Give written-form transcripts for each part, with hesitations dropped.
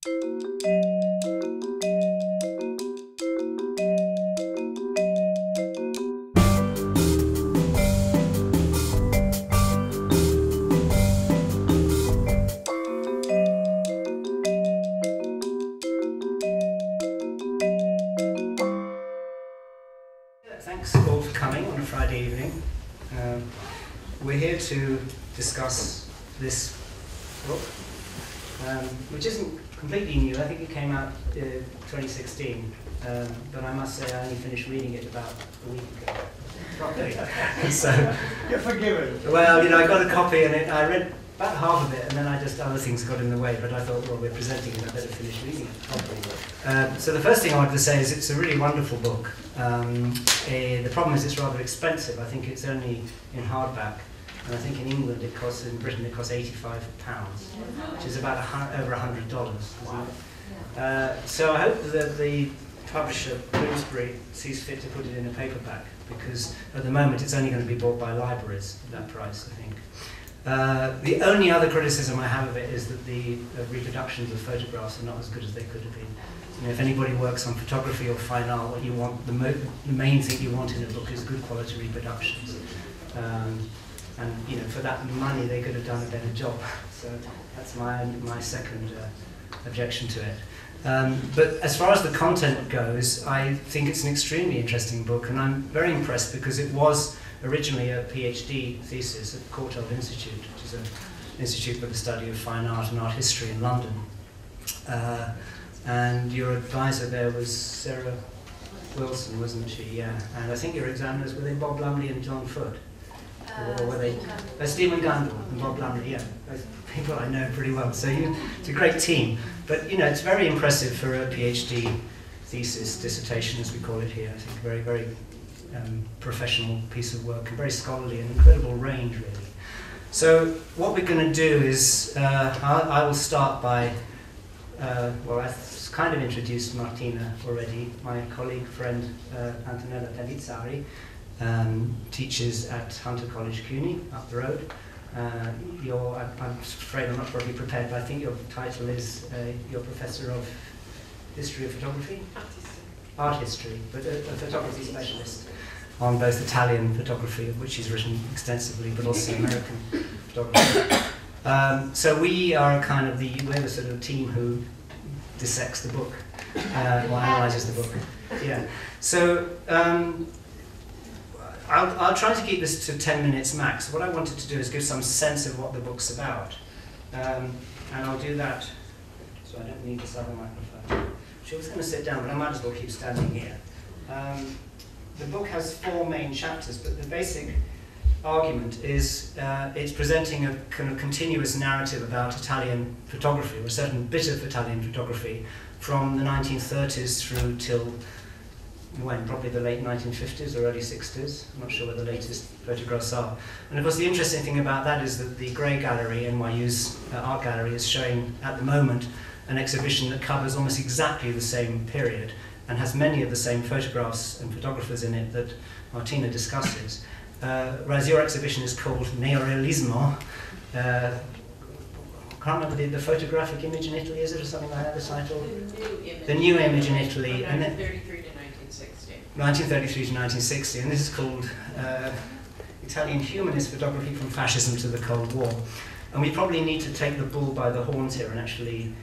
Thanks all for coming on a Friday evening. We're here to discuss this book, which isn't completely new. I think it came out in 2016, but I must say I only finished reading it about a week ago. Properly. So, you're forgiven. Well, you know, I got a copy and I read about half of it, and then other things got in the way, but I thought, well, we're presenting it, I better finish reading it properly. So the first thing I wanted to say is it's a really wonderful book. The problem is it's rather expensive. I think it's only in hardback, and I think in England it costs, in Britain it costs £85, which is about over $100. Wow. So I hope that the publisher, Bloomsbury, sees fit to put it in a paperback, because at the moment it's only going to be bought by libraries at that price, I think. The only other criticism I have of it is that the reproductions of photographs are not as good as they could have been. You know, if anybody works on photography or fine art, what you want, the main thing you want in a book is good quality reproductions. And you know, for that money, they could have done a better job. So that's my second objection to it. But as far as the content goes, I think it's an extremely interesting book, and I'm very impressed because it was originally a PhD thesis at Courtauld Institute, which is an institute for the study of fine art and art history in London. And your advisor there was Sarah Wilson, wasn't she? Yeah. And I think your examiners, were they Bob Lumley and John Foote? Or were they? Stephen Gundle and Bob Lumley, yeah. Those people I know pretty well. So it's a great team. But you know, it's very impressive for a PhD thesis, dissertation as we call it here. I think very, very professional piece of work, and very scholarly, and incredible range, really. So what we're going to do is, I will start by, well, I've kind of introduced Martina already. My colleague, friend, Antonella Pelizzari, teaches at Hunter College, CUNY, up the road. I'm afraid I'm not probably prepared, but I think your title is you're Professor of History of Photography? Art History, but a photography specialist on both Italian photography, of which he's written extensively, but also American photography. So we are kind of we're the sort of team who dissects the book, or analyzes the book. Yeah. So I'll try to keep this to 10 minutes max. What I wanted to do is give some sense of what the book's about. And I'll do that, so I don't need this other microphone. She was going to sit down, but I might as well keep standing here. The book has 4 main chapters, but the basic argument is it's presenting a kind of continuous narrative about Italian photography, or a certain bit of Italian photography, from the 1930s through till when? Probably the late 1950s or early 60s. I'm not sure where the latest photographs are. And of course the interesting thing about that is that the Grey Gallery, NYU's art gallery, is showing at the moment an exhibition that covers almost exactly the same period and has many of the same photographs and photographers in it that Martina discusses. Whereas your exhibition is called Neo-Realismo. I can't remember the photographic image in Italy, is it, or something like that, the title? The new image in Italy. 1933 to 1960. 1933 to 1960, and this is called Italian Humanist Photography from Fascism to the Cold War. And we probably need to take the bull by the horns here and actually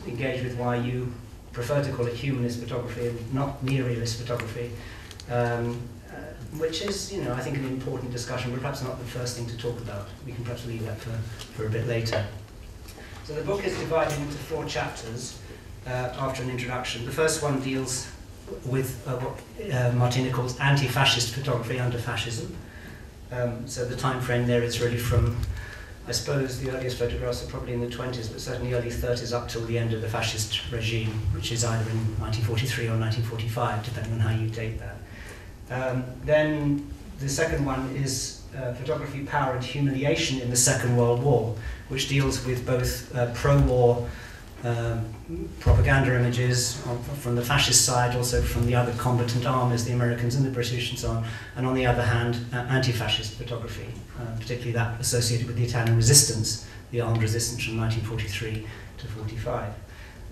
engage with why you prefer to call it humanist photography and not neo-realist photography, which is, you know, I think an important discussion, but perhaps not the first thing to talk about. We can perhaps leave that for a bit later. So the book is divided into 4 chapters after an introduction. The first one deals with what Martina calls anti-fascist photography under fascism. So the time frame there is really from, I suppose the earliest photographs are probably in the 20s, but certainly early 30s up till the end of the fascist regime, which is either in 1943 or 1945, depending on how you date that. Then the second one is photography, power and humiliation in the Second World War, which deals with both pro-war propaganda images from the fascist side, also from the other combatant armies, the Americans and the British and so on, and on the other hand, anti-fascist photography, particularly that associated with the Italian resistance, the armed resistance from 1943 to 45.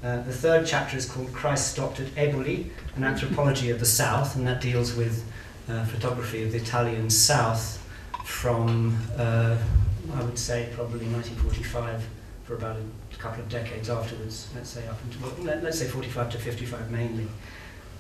The third chapter is called Christ Stopped at Eboli, an anthropology of the South, and that deals with photography of the Italian South from, I would say, probably 1945 for about a couple of decades afterwards, let's say up until, let's say 45 to 55 mainly.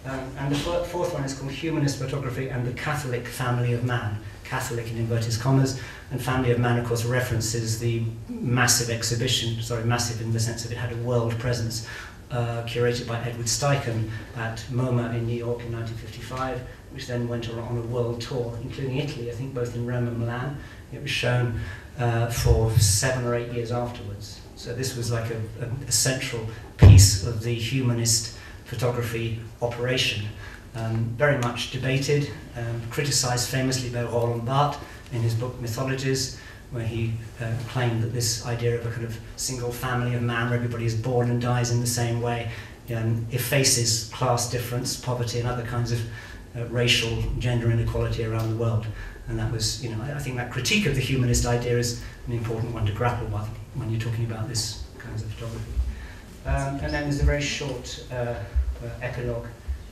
And the fourth one is called Humanist Photography and the Catholic Family of Man. Catholic in inverted commas, and Family of Man, of course, references the massive exhibition, massive in the sense that it had a world presence, curated by Edward Steichen at MoMA in New York in 1955, which then went on a world tour, including Italy, I think both in Rome and Milan. It was shown for 7 or 8 years afterwards. So this was like a central piece of the humanist photography operation. Very much debated, criticised famously by Roland Barthes in his book Mythologies, where he claimed that this idea of a kind of single family of man where everybody is born and dies in the same way effaces class difference, poverty and other kinds of racial, gender inequality around the world. And that was, I think that critique of the humanist idea is an important one to grapple with when you're talking about this kinds of photography. And then there's a very short epilogue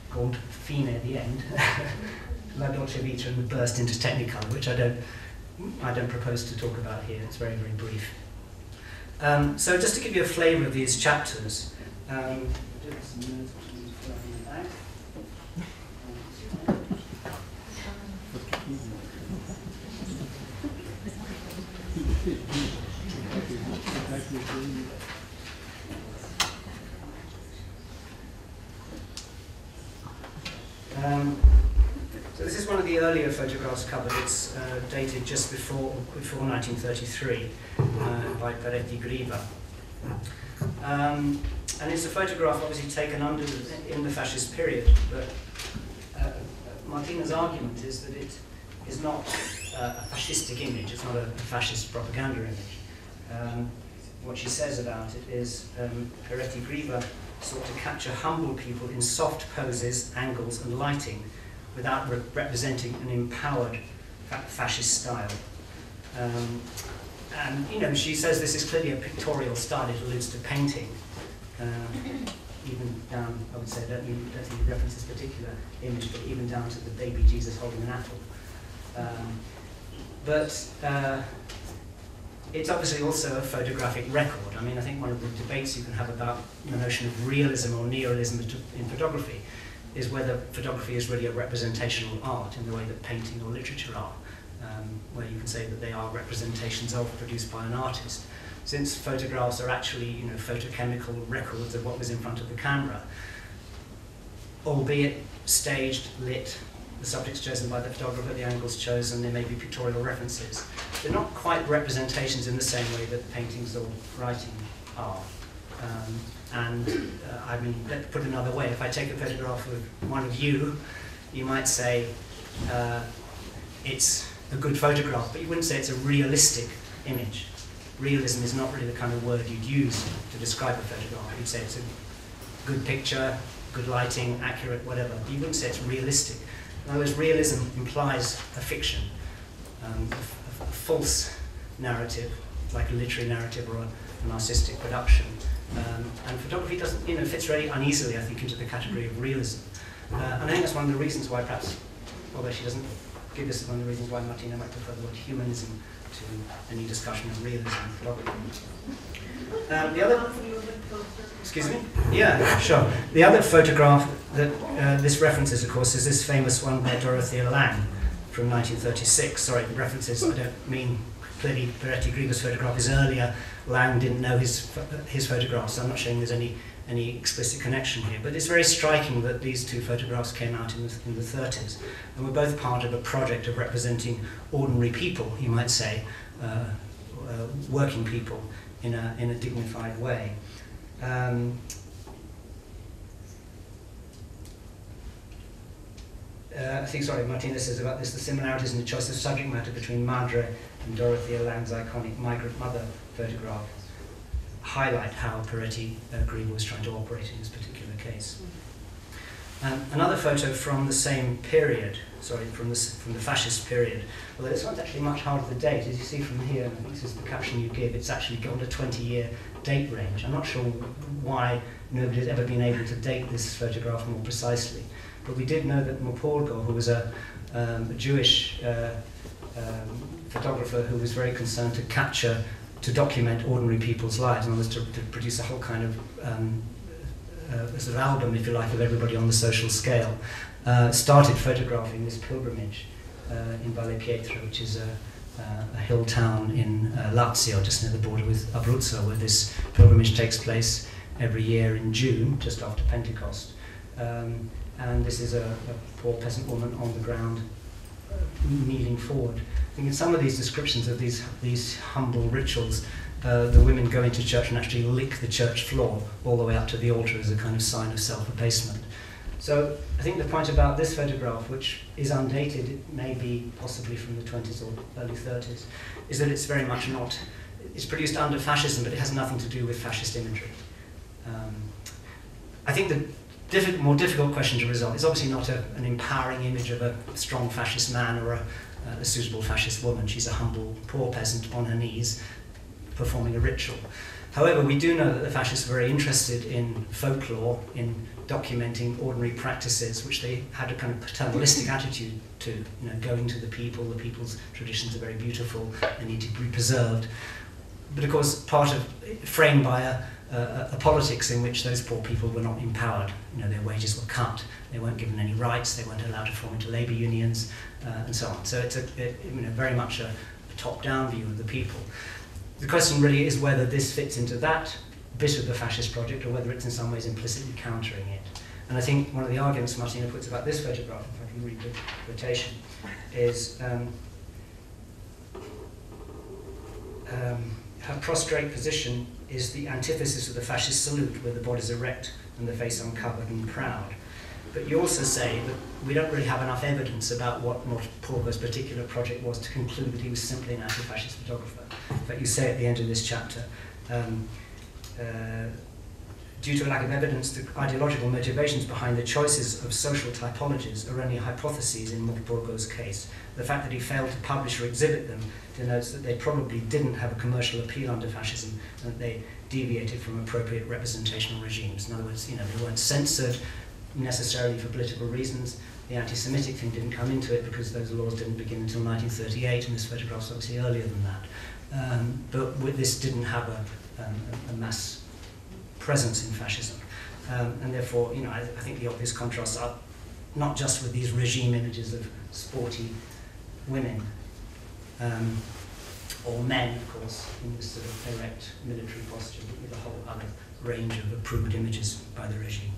called Fine at the end, La Dolce Vita and the burst into Technicolor, which I don't propose to talk about here. It's very, very brief. So just to give you a flavour of these chapters, so this is one of the earlier photographs covered. It's dated just before 1933 by Peretti Griva. And it's a photograph obviously taken in the fascist period, but Martina's argument is that it is not a fascistic image, it's not a fascist propaganda image. What she says about it is Peretti Griva sought to capture humble people in soft poses, angles and lighting without representing an empowered fascist style. And she says this is clearly a pictorial style. It alludes to painting, even down, I would say, don't think it references this particular image, but even down to the baby Jesus holding an apple. But it's obviously also a photographic record. I mean, I think one of the debates you can have about the notion of realism or neorealism in photography is whether photography is really a representational art in the way that painting or literature are, where you can say that they are representations produced by an artist. Since photographs are actually, photochemical records of what was in front of the camera, albeit staged, lit, the subjects chosen by the photographer, the angles chosen, there may be pictorial references. They're not quite representations in the same way that paintings or writing are. I mean, let's put it another way. If I take a photograph of one of you, you might say it's a good photograph, but you wouldn't say it's a realistic image. Realism is not really the kind of word you'd use to describe a photograph. You'd say it's a good picture, good lighting, accurate, whatever. But you wouldn't say it's realistic. In other words, realism implies a fiction, a false narrative, like a literary narrative or an artistic production. And photography doesn't, fits very uneasily, I think, into the category of realism. And I think that's one of the reasons why perhaps, although she doesn't give us one of the reasons why Martina might prefer the word humanism to any discussion of realism in photography. The other, excuse me? Yeah, sure. The other photograph that this references, of course, is this famous one by Dorothea Lange from 1936. Sorry, references, I don't mean clearly Peretti Griva's photograph is earlier. Lange didn't know his photographs, so I'm not showing there's any explicit connection here. But it's very striking that these two photographs came out in the 30s, and were both part of a project of representing ordinary people, you might say, working people in a dignified way. I think, sorry, Martina says about this, the similarities in the choice of subject matter between Madre and Dorothea Lange's iconic migrant mother photograph highlight how Peretti Griva was trying to operate in this particular case. Another photo from the same period, sorry, from the fascist period, although this one's actually much harder to date. As you see from here, I think this is the caption you give, it's actually got a 20-year date range. I'm not sure why nobody has ever been able to date this photograph more precisely, but we did know that Mopolgo, who was a Jewish photographer who was very concerned to document ordinary people's lives, and was to produce a whole kind of a sort of album, if you like, of everybody on the social scale, started photographing this pilgrimage in Valle Pietra, which is a hill town in Lazio, just near the border with Abruzzo, where this pilgrimage takes place every year in June, just after Pentecost. And this is a poor peasant woman on the ground, kneeling forward. I think in some of these descriptions of these humble rituals, the women go into church and actually lick the church floor all the way up to the altar as a kind of sign of self-abasement. So I think the point about this photograph, which is undated, it may be possibly from the 20s or early 30s, is that it's very much not, it's produced under fascism, but it has nothing to do with fascist imagery. I think the more difficult question to resolve is obviously not an empowering image of a strong fascist man or a suitable fascist woman. She's a humble, poor peasant on her knees performing a ritual. However, we do know that the fascists were very interested in folklore, in documenting ordinary practices, which they had a kind of paternalistic attitude to, you know, going to the people's traditions are very beautiful, they need to be preserved. But of course, framed by a politics in which those poor people were not empowered. You know, their wages were cut, they weren't given any rights, they weren't allowed to form into labour unions, and so on. So it's very much a top-down view of the people. The question really is whether this fits into that bit of the fascist project or whether it's in some ways implicitly countering it. And I think one of the arguments Martina puts about this photograph, if I can read the quotation, is her prostrate position is the antithesis of the fascist salute, where the body's erect and the face uncovered and proud. But you also say that we don't really have enough evidence about what Mopolgo's particular project was to conclude that he was simply an anti-fascist photographer. In fact, you say at the end of this chapter, due to a lack of evidence, the ideological motivations behind the choices of social typologies are only hypotheses in Mopolgo's case. The fact that he failed to publish or exhibit them denotes that they probably didn't have a commercial appeal under fascism, and that they deviated from appropriate representational regimes. In other words, you know, they weren't censored necessarily for political reasons. The anti-Semitic thing didn't come into it because those laws didn't begin until 1938, and this photograph's obviously earlier than that. But this didn't have a mass presence in fascism. And therefore, you know, I think the obvious contrasts are not just with these regime images of sporty women, or men, of course, in this sort of erect military posture, but with a whole other range of approved images by the regime.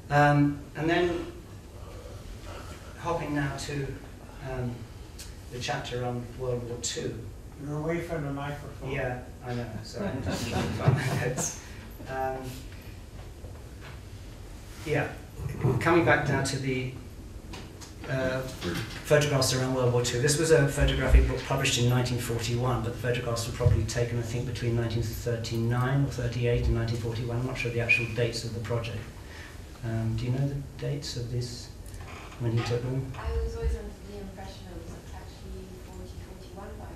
And then, hopping now to the chapter on World War II. You're away from the microphone. Yeah, I know, sorry, I'm just trying to find my notes. Yeah, coming back now to the photographs around World War II. This was a photographic book published in 1941, but the photographs were probably taken, I think, between 1939 or 38 and 1941. I'm not sure the actual dates of the project. Do you know the dates of this, when he took them? I was always under the impression it was actually 40, 41, but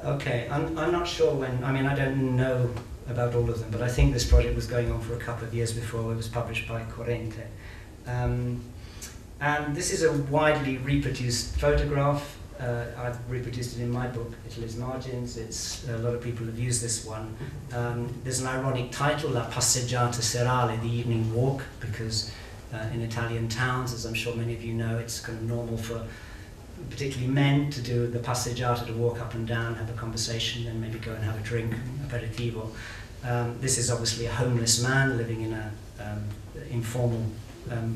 I haven't. Okay, I'm not sure when, I mean, I don't know about all of them, but I think this project was going on for a couple of years before it was published by Corrente. And this is a widely reproduced photograph. I've reproduced it in my book, Italy's Margins. A lot of people have used this one. There's an ironic title, La Passeggiata Serale, the evening walk, because in Italian towns, as I'm sure many of you know, it's kind of normal for particularly men to do the passeggiata, to walk up and down, have a conversation, then maybe go and have a drink, aperitivo. This is obviously a homeless man living in an informal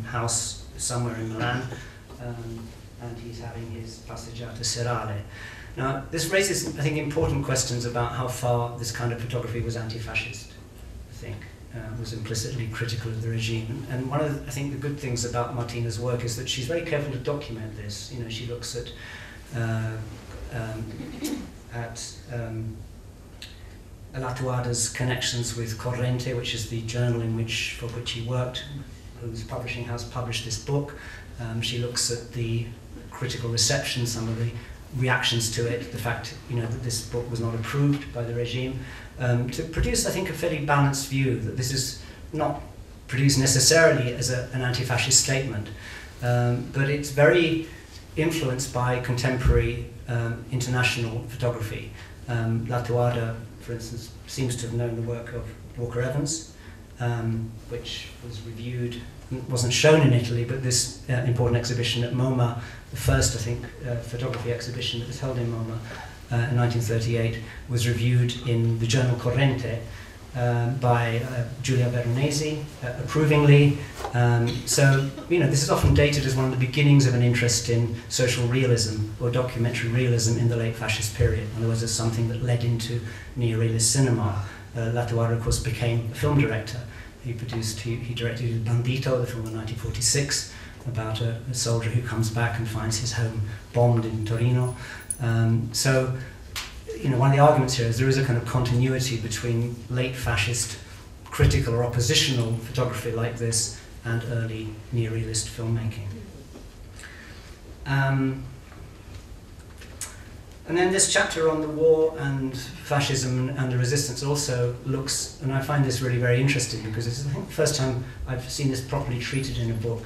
house somewhere in Milan, and he's having his passeggiata serale. Now, this raises, I think, important questions about how far this kind of photography was anti-fascist, I think. Was implicitly critical of the regime. And one of the, I think, the good things about Martina's work is that she's very careful to document this. You know, she looks at Alatuada's connections with Corrente, which is the journal for which he worked whose publishing house published this book. She looks at the critical reception, some of the reactions to it, the fact that this book was not approved by the regime, to produce, I think, a fairly balanced view that this is not produced necessarily as an anti-fascist statement, but it's very influenced by contemporary international photography. Latuada, for instance, seems to have known the work of Walker Evans, which was reviewed, wasn't shown in Italy, but this important exhibition at MoMA, the first, I think, photography exhibition that was held in MoMA in 1938, was reviewed in the journal Corrente by Giulia Veronesi, approvingly. So, this is often dated as one of the beginnings of an interest in social realism or documentary realism in the late fascist period. In other words, it's something that led into neo-realist cinema. Latuada, of course, became a film director. He directed Bandito, the film in 1946, about a soldier who comes back and finds his home bombed in Torino. So, one of the arguments here is there is a kind of continuity between late fascist critical or oppositional photography like this and early neo-realist filmmaking. And then this chapter on the war and fascism and the resistance also looks, and I find this really very interesting because this is, I think, the first time I've seen this properly treated in a book,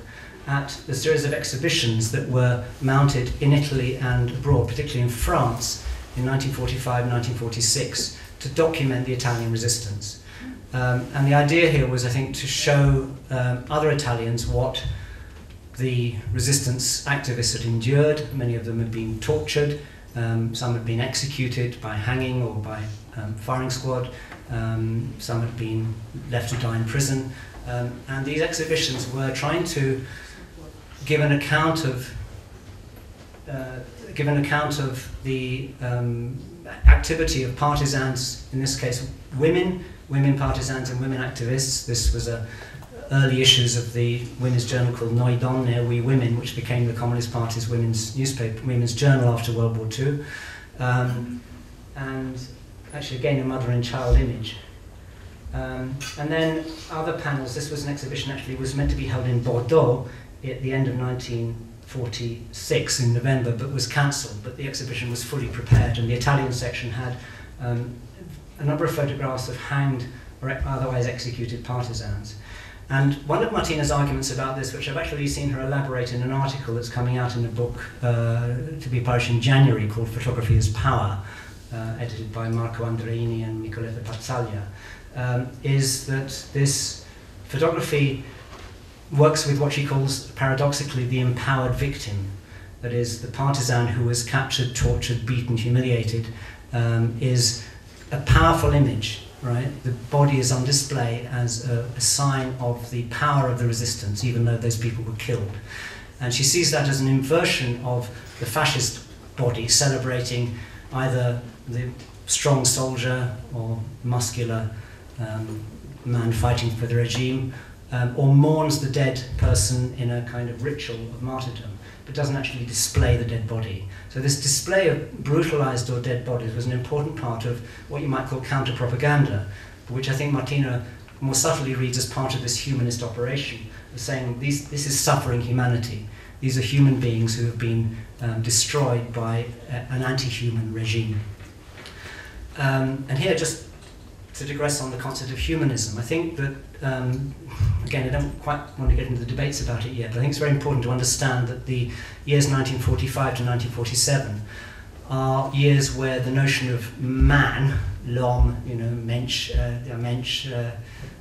at the series of exhibitions that were mounted in Italy and abroad, particularly in France, in 1945, 1946, to document the Italian resistance. And the idea here was, I think, to show other Italians what the resistance activists had endured. Many of them had been tortured. Some had been executed by hanging or by firing squad. Some had been left to die in prison. And these exhibitions were trying to give an account of the activity of partisans, in this case women partisans and women activists. This was early issues of the women's journal called Noi Donne, We Women, which became the Communist Party's women's newspaper, women's journal after World War II. And actually, again, a mother and child image. And then other panels. This was an exhibition, actually, was meant to be held in Bordeaux at the end of 1946 in November, but was cancelled. But the exhibition was fully prepared, and the Italian section had a number of photographs of hanged or otherwise executed partisans. And one of Martina's arguments about this, which I've actually seen her elaborate in an article that's coming out in a book to be published in January called Photography as Power, edited by Marco Andreini and Nicoletta Pazzaglia, is that this photography works with what she calls, paradoxically, the empowered victim. That is, the partisan who was captured, tortured, beaten, humiliated, is a powerful image. Right? The body is on display as a sign of the power of the resistance, even though those people were killed. And she sees that as an inversion of the fascist body, celebrating either the strong soldier or muscular man fighting for the regime, or mourns the dead person in a kind of ritual of martyrdom, but doesn't actually display the dead body. So this display of brutalized or dead bodies was an important part of what you might call counter-propaganda, which I think Martina more subtly reads as part of this humanist operation, of saying this is suffering humanity. These are human beings who have been destroyed by an anti-human regime. And here, just to digress on the concept of humanism, I think that, again, I don't quite want to get into the debates about it yet, but I think it's very important to understand that the years 1945 to 1947 are years where the notion of man, l'homme, mensch,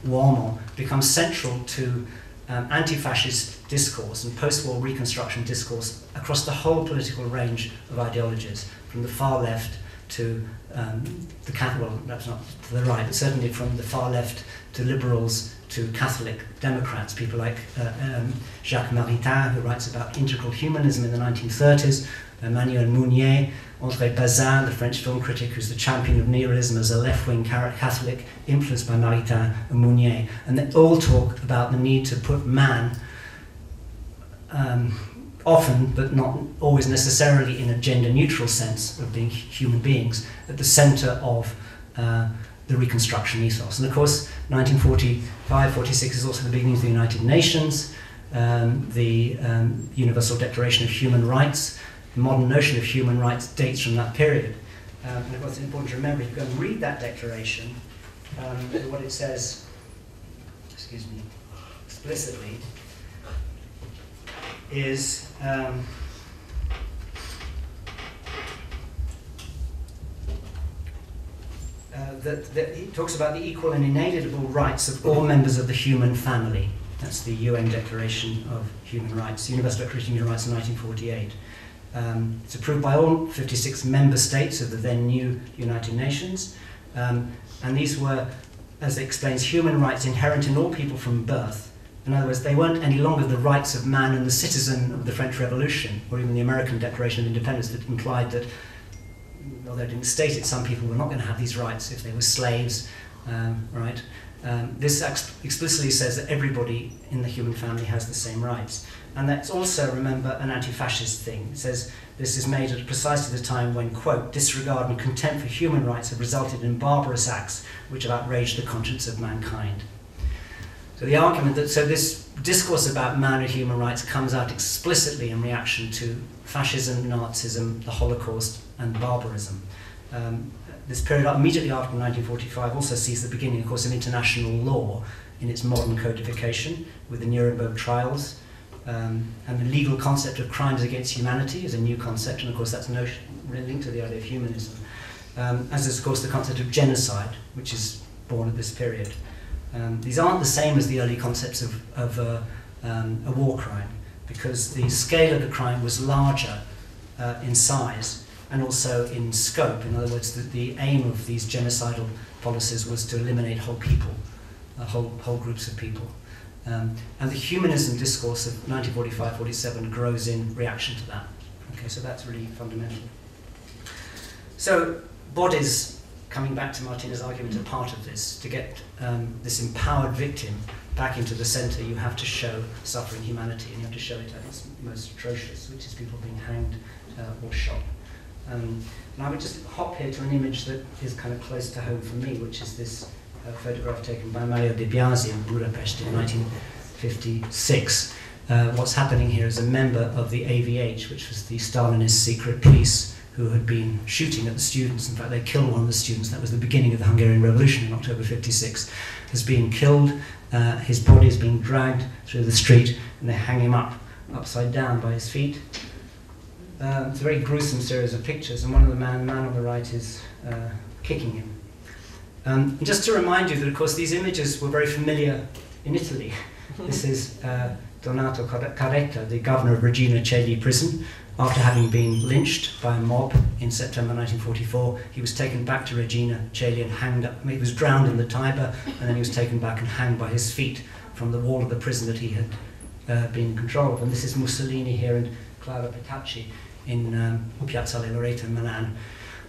uomo, becomes central to anti-fascist discourse and post-war reconstruction discourse across the whole political range of ideologies, from the far left to well, perhaps not to the right, but certainly from the far left to liberals to Catholic Democrats, people like Jacques Maritain, who writes about integral humanism in the 1930s, Emmanuel Mounier, André Bazin, the French film critic, who's the champion of neo-realism as a left-wing Catholic, influenced by Maritain and Mounier. And they all talk about the need to put man, often, but not always necessarily in a gender-neutral sense of being human beings, at the center of the Reconstruction ethos. And of course, 1945-46 is also the beginning of the United Nations, the Universal Declaration of Human Rights. The modern notion of human rights dates from that period. And of course, it's important to remember, if you go and read that declaration, what it says, explicitly, is that he talks about the equal and inalienable rights of all members of the human family. That's the UN Declaration of Human Rights, the Universal Declaration of Human Rights in 1948. It's approved by all 56 member states of the then new United Nations. And these were, as it explains, human rights inherent in all people from birth. In other words, they weren't any longer the rights of man and the citizen of the French Revolution, or even the American Declaration of Independence that implied that, although it didn't state it, some people were not going to have these rights if they were slaves, right? This explicitly says that everybody in the human family has the same rights. And that's also, remember, an anti-fascist thing. It says this is made at precisely the time when, quote, disregard and contempt for human rights have resulted in barbarous acts which have outraged the conscience of mankind. So the argument that, so this discourse about man and human rights comes out explicitly in reaction to fascism, Nazism, the Holocaust, and barbarism. This period immediately after 1945 also sees the beginning, of course, of international law in its modern codification with the Nuremberg trials, and the legal concept of crimes against humanity is a new concept, and of course that's linked to the idea of humanism, as is of course the concept of genocide, which is born at this period. These aren't the same as the early concepts of a war crime, because the scale of the crime was larger in size and also in scope. In other words, the aim of these genocidal policies was to eliminate whole people, whole groups of people. And the humanism discourse of 1945-47 grows in reaction to that. Okay, so that's really fundamental. So bodies, coming back to Martina's argument, are part of this. To get this empowered victim back into the center, you have to show suffering humanity, and you have to show it at its most atrocious, which is people being hanged or shot. And I would just hop here to an image that is kind of close to home for me, which is this photograph taken by Mario De Biasi in Budapest in 1956. What's happening here is a member of the AVH, which was the Stalinist secret police, who had been shooting at the students. In fact, they killed one of the students. That was the beginning of the Hungarian Revolution in October 56. Has been killed. His body is being dragged through the street, and they hang him up upside down by his feet. It's a very gruesome series of pictures, and one of the man on the right is kicking him. And just to remind you that, of course, these images were very familiar in Italy. This is Donato Caretta, the governor of Regina Coeli prison. After having been lynched by a mob in September 1944, he was taken back to Regina Coeli and hanged up. He was drowned in the Tiber, and then he was taken back and hanged by his feet from the wall of the prison that he had been in control of. And this is Mussolini here and Clara Petacci in Piazzale Loreto in Milan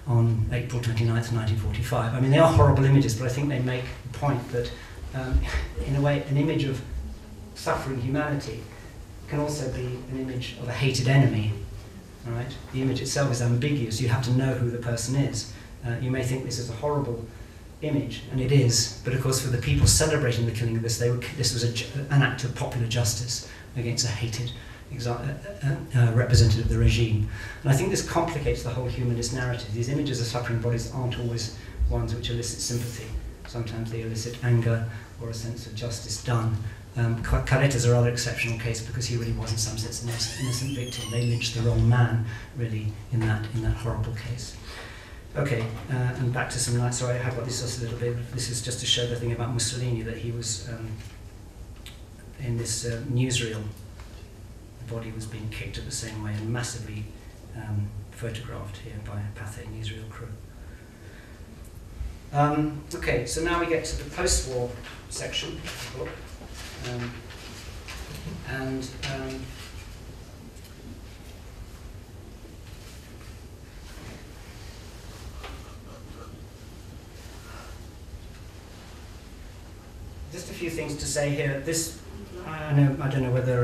on April 29th, 1945. I mean, they are horrible images, but I think they make the point that, in a way, an image of suffering humanity can also be an image of a hated enemy. All right? The image itself is ambiguous. You have to know who the person is. You may think this is a horrible image, and it is, but of course for the people celebrating the killing of this, this was an act of popular justice against a hated representative of the regime. And I think this complicates the whole humanist narrative. These images of suffering bodies aren't always ones which elicit sympathy. Sometimes they elicit anger or a sense of justice done. Caretta's a rather exceptional case because he really was in some sense an innocent victim. They lynched the wrong man, really, in that horrible case. Okay, and back to some nights. Sorry, I have got this just a little bit. This is just to show the thing about Mussolini, that he was in this newsreel. The body was being kicked at the same way and massively photographed here by a Pathé newsreel crew. Okay, so now we get to the post-war section of the book. Just a few things to say here. This I don't know whether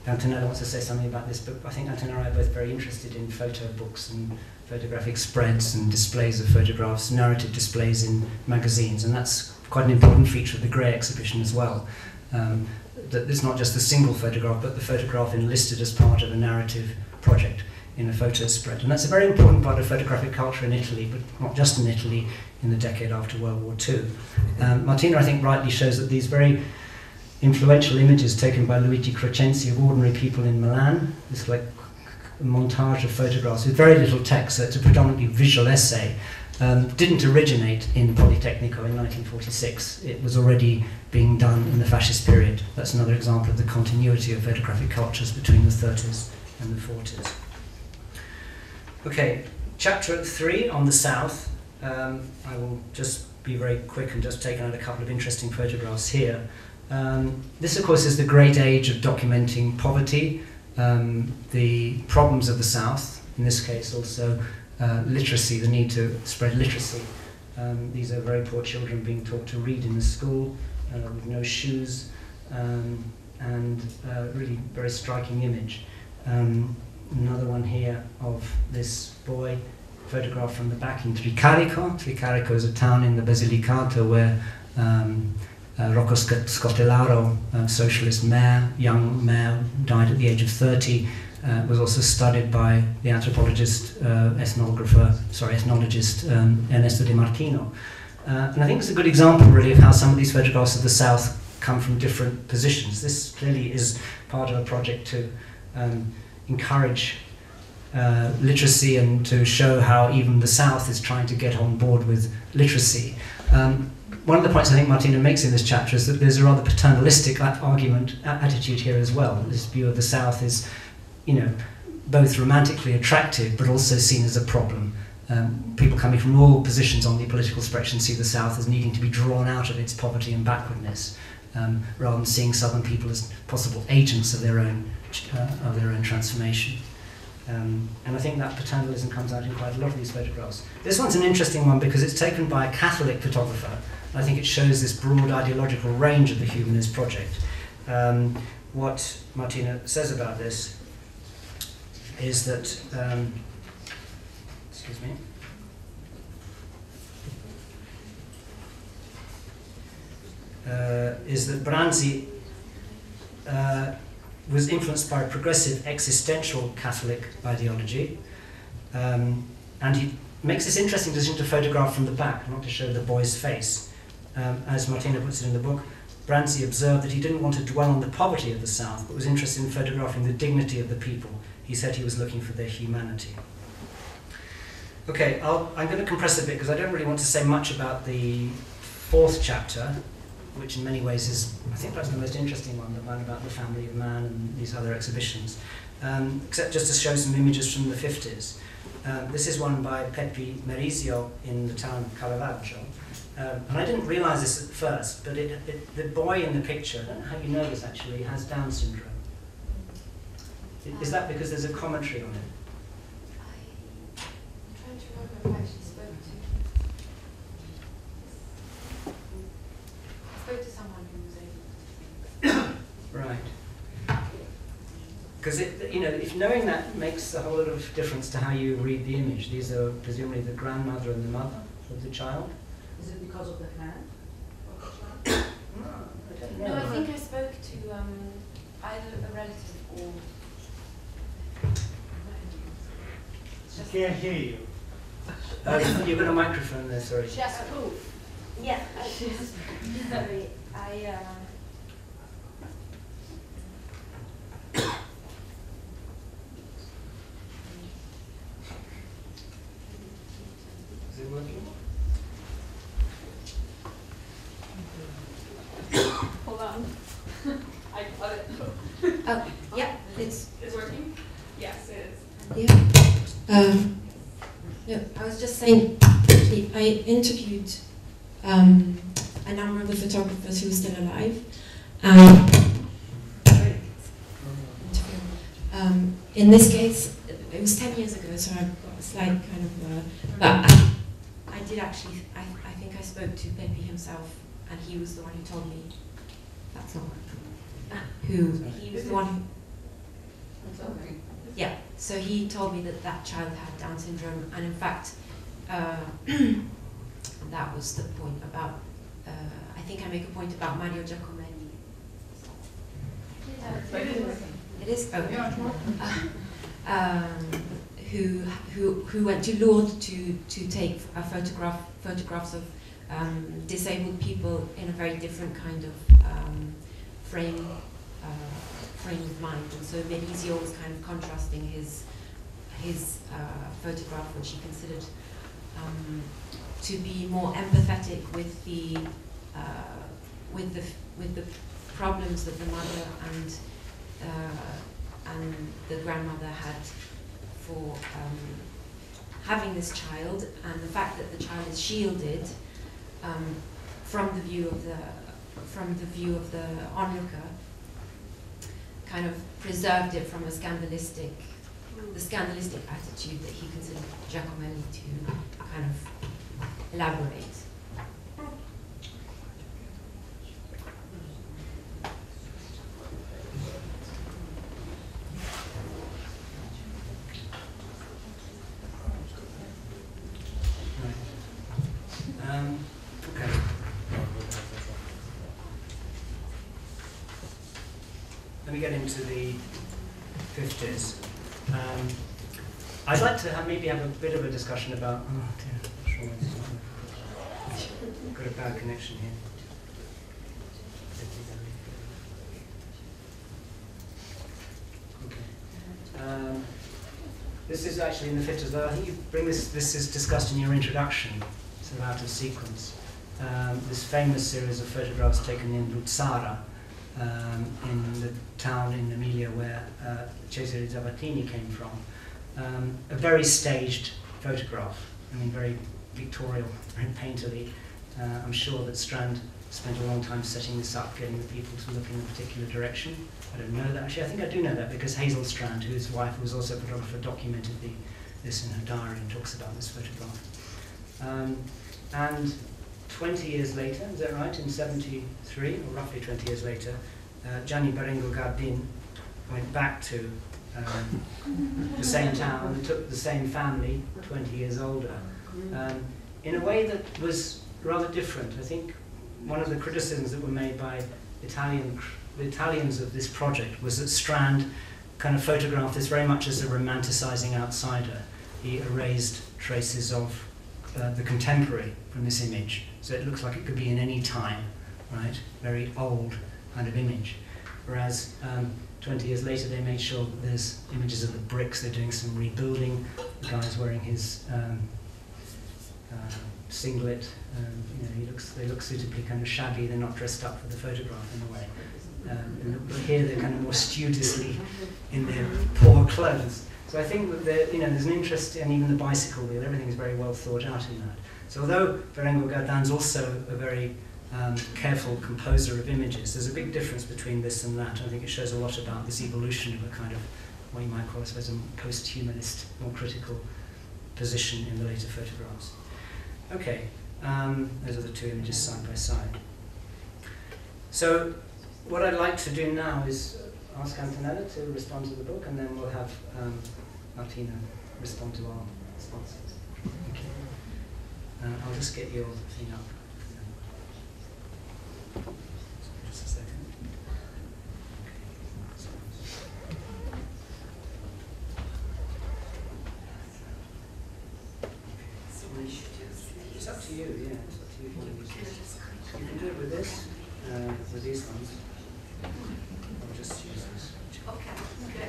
Antonella wants to say something about this, but I think Antonella and I are both very interested in photo books and photographic spreads and displays of photographs, narrative displays in magazines, and that's quite an important feature of the Gray exhibition as well. That it's not just a single photograph, but the photograph enlisted as part of a narrative project in a photo spread. And that's a very important part of photographic culture in Italy, but not just in Italy, in the decade after World War II. Martina, I think, rightly shows that these very influential images taken by Luigi Crescenzi of ordinary people in Milan, this like a montage of photographs with very little text, so it's a predominantly visual essay, didn't originate in Politecnico in 1946. It was already being done in the fascist period. That's another example of the continuity of photographic cultures between the 30s and the 40s. Okay, chapter 3 on the South. I will just be very quick and just take out a couple of interesting photographs here. This, of course, is the great age of documenting poverty, the problems of the South, in this case also literacy, the need to spread literacy. These are very poor children being taught to read in the school with no shoes, and really very striking image. Another one here of this boy, photographed from the back in Tricarico. Tricarico is a town in the Basilicata where Rocco Scotellaro, socialist mayor, young mayor, died at the age of 30, was also studied by the anthropologist, ethnologist Ernesto Di Martino. And I think it's a good example, really, of how some of these photographs of the South come from different positions. This clearly is part of a project to encourage literacy and to show how even the South is trying to get on board with literacy. One of the points I think Martina makes in this chapter is that there's a rather paternalistic attitude here as well. This view of the South is, you know, both romantically attractive but also seen as a problem. People coming from all positions on the political spectrum see the South as needing to be drawn out of its poverty and backwardness, rather than seeing Southern people as possible agents of their own transformation. And I think that paternalism comes out in quite a lot of these photographs. This one's an interesting one because it's taken by a Catholic photographer. I think it shows this broad ideological range of the Humanist project. What Martina says about this is that, excuse me, is that Branzi was influenced by a progressive existential Catholic ideology, and he makes this interesting decision to photograph from the back, not to show the boy's face. As Martina puts it in the book, Branzi observed that he didn't want to dwell on the poverty of the South, but was interested in photographing the dignity of the people. He said he was looking for their humanity. Okay, I'm going to compress a bit because I don't really want to say much about the 4th chapter, which in many ways is, I think, perhaps the most interesting one, the one about the family of man and these other exhibitions, except just to show some images from the 50s. This is one by Pepi Merizio in the town of Caravaggio. And I didn't realise this at first, but the boy in the picture, I don't know how you know this actually, has Down syndrome. Is that because there's a commentary on it? I'm trying to remember if I actually spoke to someone who was able to. Right. Because if knowing that makes a whole lot of difference to how you read the image. These are presumably the grandmother and the mother of the child. Is it because of the hand of the child? I don't know. No, I think I spoke to either a relative or. I can't hear you. You've got a microphone there, sorry. Just proof. Yeah, sorry. Is it working? Hold on. I got it. Oh, yeah, it's working? Yes, it is. yeah. No, I was just saying. Actually, I interviewed a number of the photographers who are still alive. In this case, it was 10 years ago, so I've got a slight kind of but I did actually. I think I spoke to Pepe himself, and he was the one who told me that's not working. who he was the one who. Yeah, so he told me that that child had Down syndrome, and in fact, that was the point about. I think I make a point about Mario Giacomelli. It is. Oh. Who went to Lourdes to take photographs of disabled people in a very different kind of frame of mind, and so Belizio was kind of contrasting his photograph, which he considered to be more empathetic with the problems that the mother and the grandmother had for having this child, and the fact that the child is shielded from the view of the onlooker, kind of preserved it from the scandalistic attitude that he considered Giacomelli to kind of elaborate. Okay. Let me get into the 50s. I'd like to maybe have a bit of a discussion about. Oh dear, got a bad connection here. Okay. This is actually in the 50s, but I think you bring this. This is discussed in your introduction. Sort of out of sequence. This famous series of photographs taken in Luzzara, in the town in Emilia where Cesare Zavattini came from. A very staged photograph. I mean, very pictorial, very painterly. I'm sure that Strand spent a long time setting this up, getting the people to look in a particular direction. I don't know that. Actually, I think I do know that because Hazel Strand, whose wife was also a photographer, documented this in her diary and talks about this photograph. And 20 years later, is that right, in 73, or roughly 20 years later, Gianni Berengo Gardin went back to the same town and took the same family, 20 years older, in a way that was rather different. I think one of the criticisms that were made by the Italians of this project was that Strand kind of photographed this very much as a romanticizing outsider. He erased traces of the contemporary from this image, so it looks like it could be in any time, right? Very old kind of image. Whereas 20 years later, they made sure that there's images of the bricks. They're doing some rebuilding. The guy's wearing his singlet. You know, they look suitably kind of shabby. They're not dressed up for the photograph in a way. But here they're kind of more studiously in their poor clothes. So I think that there's an interest, and even the bicycle wheel, everything is very well thought out in that. So although Berengo Gardin's also a very careful composer of images, there's a big difference between this and that. I think it shows a lot about this evolution of a kind of, what you might call, I suppose, a post-humanist, more critical position in the later photographs. Okay, those are the two images side by side. So what I'd like to do now is ask Antonella to respond to the book, and then we'll have Martina respond to our responses. Okay. I'll just get your thing up. Just a second. It's up to you, yeah. It's up to you. You can do it with this, with these ones. I'll just use this. Okay, good.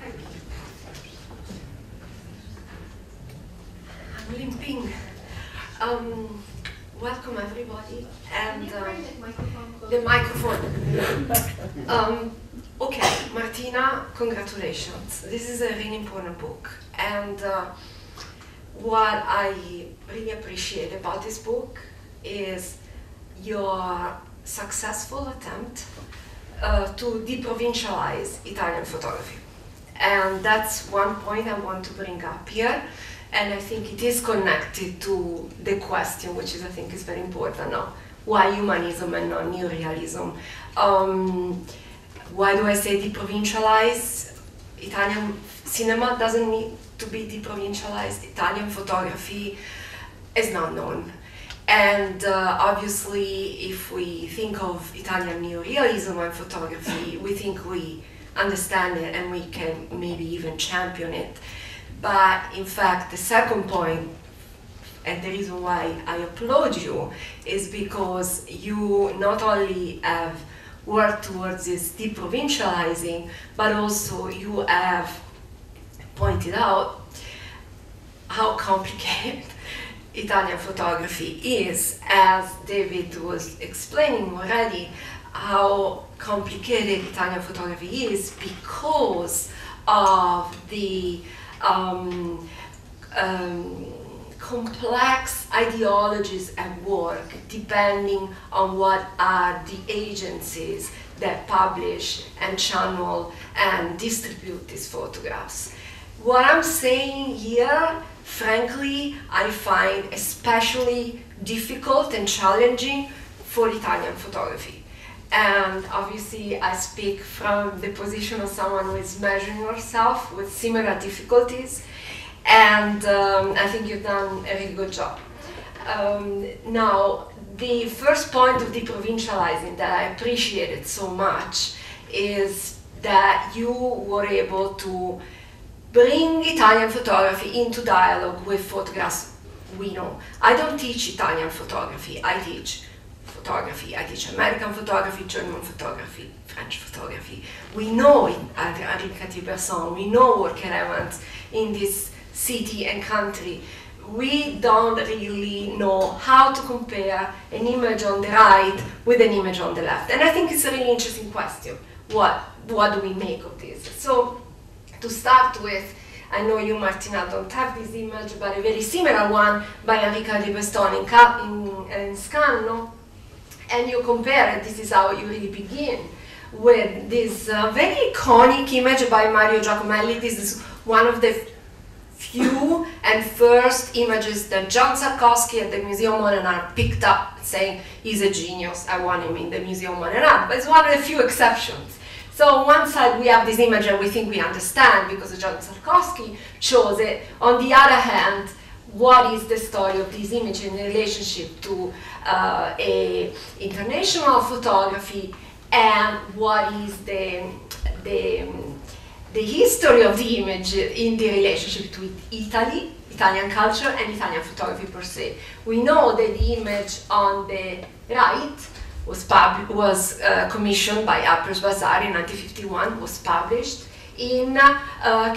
Thank you. I'm limping. Welcome everybody, and the microphone. Okay, Martina, congratulations. This is a really important book, and what I really appreciate about this book is your successful attempt to deprovincialize Italian photography. And that's one point I want to bring up here. And I think it is connected to the question, which I think is very important now. Why humanism and not Neo-Realism? Why do I say deprovincialized? Italian cinema doesn't need to be deprovincialized. Italian photography is not known. And obviously, if we think of Italian Neo-Realism and photography, we think we understand it and we can maybe even champion it. But in fact, the second point, and the reason why I applaud you, is because you not only have worked towards this deprovincializing, but also you have pointed out how complicated Italian photography is, as David was explaining already, how complicated Italian photography is because of the complex ideologies at work, depending on what are the agencies that publish and channel and distribute these photographs. What I'm saying here, frankly, I find especially difficult and challenging for Italian photography. And obviously, I speak from the position of someone who is measuring herself with similar difficulties. And I think you've done a really good job. Now, the first point of deprovincializing that I appreciated so much is that you were able to bring Italian photography into dialogue with photographs we know. I don't teach Italian photography, I teach photography. I teach American photography, German photography, French photography. We know we know work elements in this city and country. We don't really know how to compare an image on the right with an image on the left. And I think it's a really interesting question. What do we make of this? So, to start with, I know you, Martina, don't have this image, but a very similar one by Enrica de Beston in Scanno. And you compare it, this is how you really begin, with this very iconic image by Mario Giacomelli. This is one of the few and first images that John Sarkowski at the Museum of Modern Art picked up, saying he's a genius, I want him in the Museum of Modern Art, but it's one of the few exceptions. So on one side we have this image and we think we understand because John Sarkowski chose it. On the other hand, what is the story of this image in relationship to a international photography, and what is the history of the image in the relationship to Italy, Italian culture, and Italian photography per se. We know that the image on the right was commissioned by Appers Bazaar in 1951, was published in US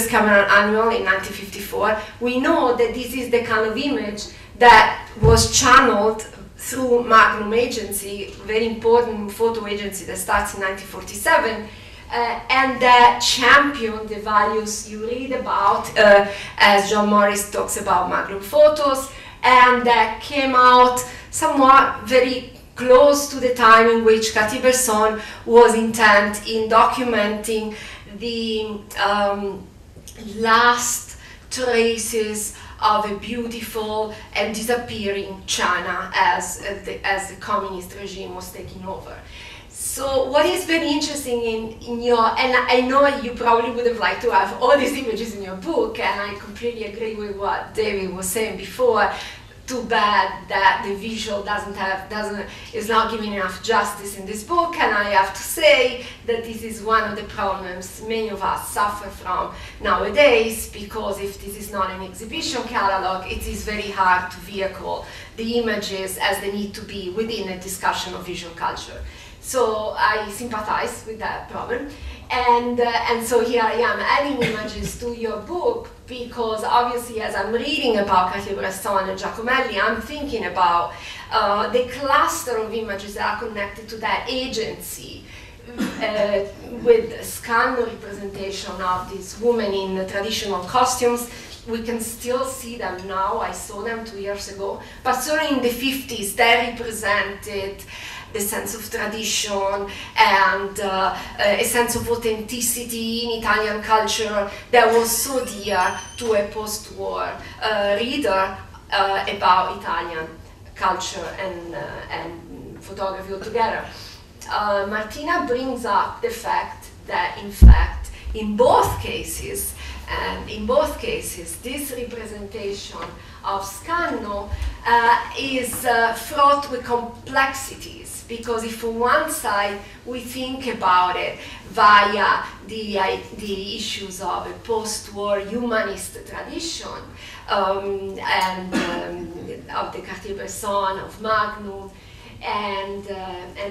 Camera Annual in 1954. We know that this is the kind of image that was channeled through Magnum Agency, very important photo agency that starts in 1947, and that championed the values you read about, as John Morris talks about Magnum Photos, and that came out somewhat very close to the time in which Cartier-Bresson was intent in documenting the last traces of a beautiful and disappearing China as the communist regime was taking over. So what is very interesting in your, and I know you probably would have liked to have all these images in your book, and I completely agree with what David was saying before. Too bad that the visual is not giving enough justice in this book, and I have to say that this is one of the problems many of us suffer from nowadays, because if this is not an exhibition catalog, it is very hard to vehicle the images as they need to be within a discussion of visual culture. So I sympathize with that problem, and so here I am adding images to your book, because obviously as I'm reading about Cartier-Bresson and Giacomelli, I'm thinking about the cluster of images that are connected to that agency, with Scanno representation of these women in traditional costumes. We can still see them now, I saw them 2 years ago, but certainly in the 50s they represented the sense of tradition and a sense of authenticity in Italian culture that was so dear to a post-war reader about Italian culture and photography altogether. Martina brings up the fact that, in fact, in both cases, this representation of Scanno is fraught with complexities, because if on one side we think about it via the issues of a post-war humanist tradition and of the Cartier-Bresson, of Magnum, and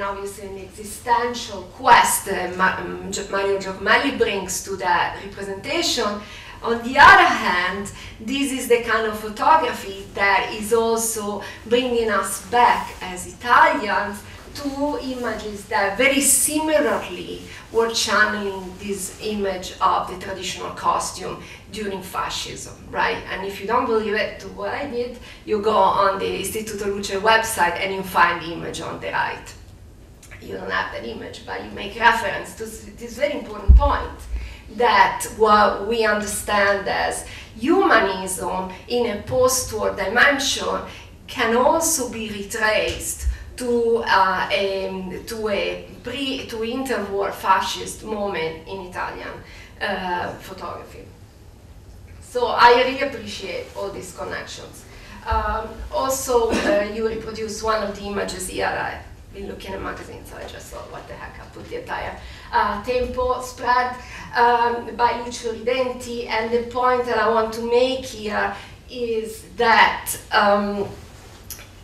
obviously an existential quest Mario Giacomelli brings to that representation. On the other hand, this is the kind of photography that is also bringing us back as Italians to images that very similarly were channeling this image of the traditional costume during fascism, right? And if you don't believe it, do what I did, you go on the Istituto Luce website and you find the image on the right. You don't have that image, but you make reference to this very important point, that what we understand as humanism in a post-war dimension can also be retraced to interwar fascist moment in Italian photography. So I really appreciate all these connections. Also, you reproduce one of the images here. I've been looking at magazines, so I just thought, what the heck, I put the entire tempo spread by Lucio Ridenti, and the point that I want to make here is that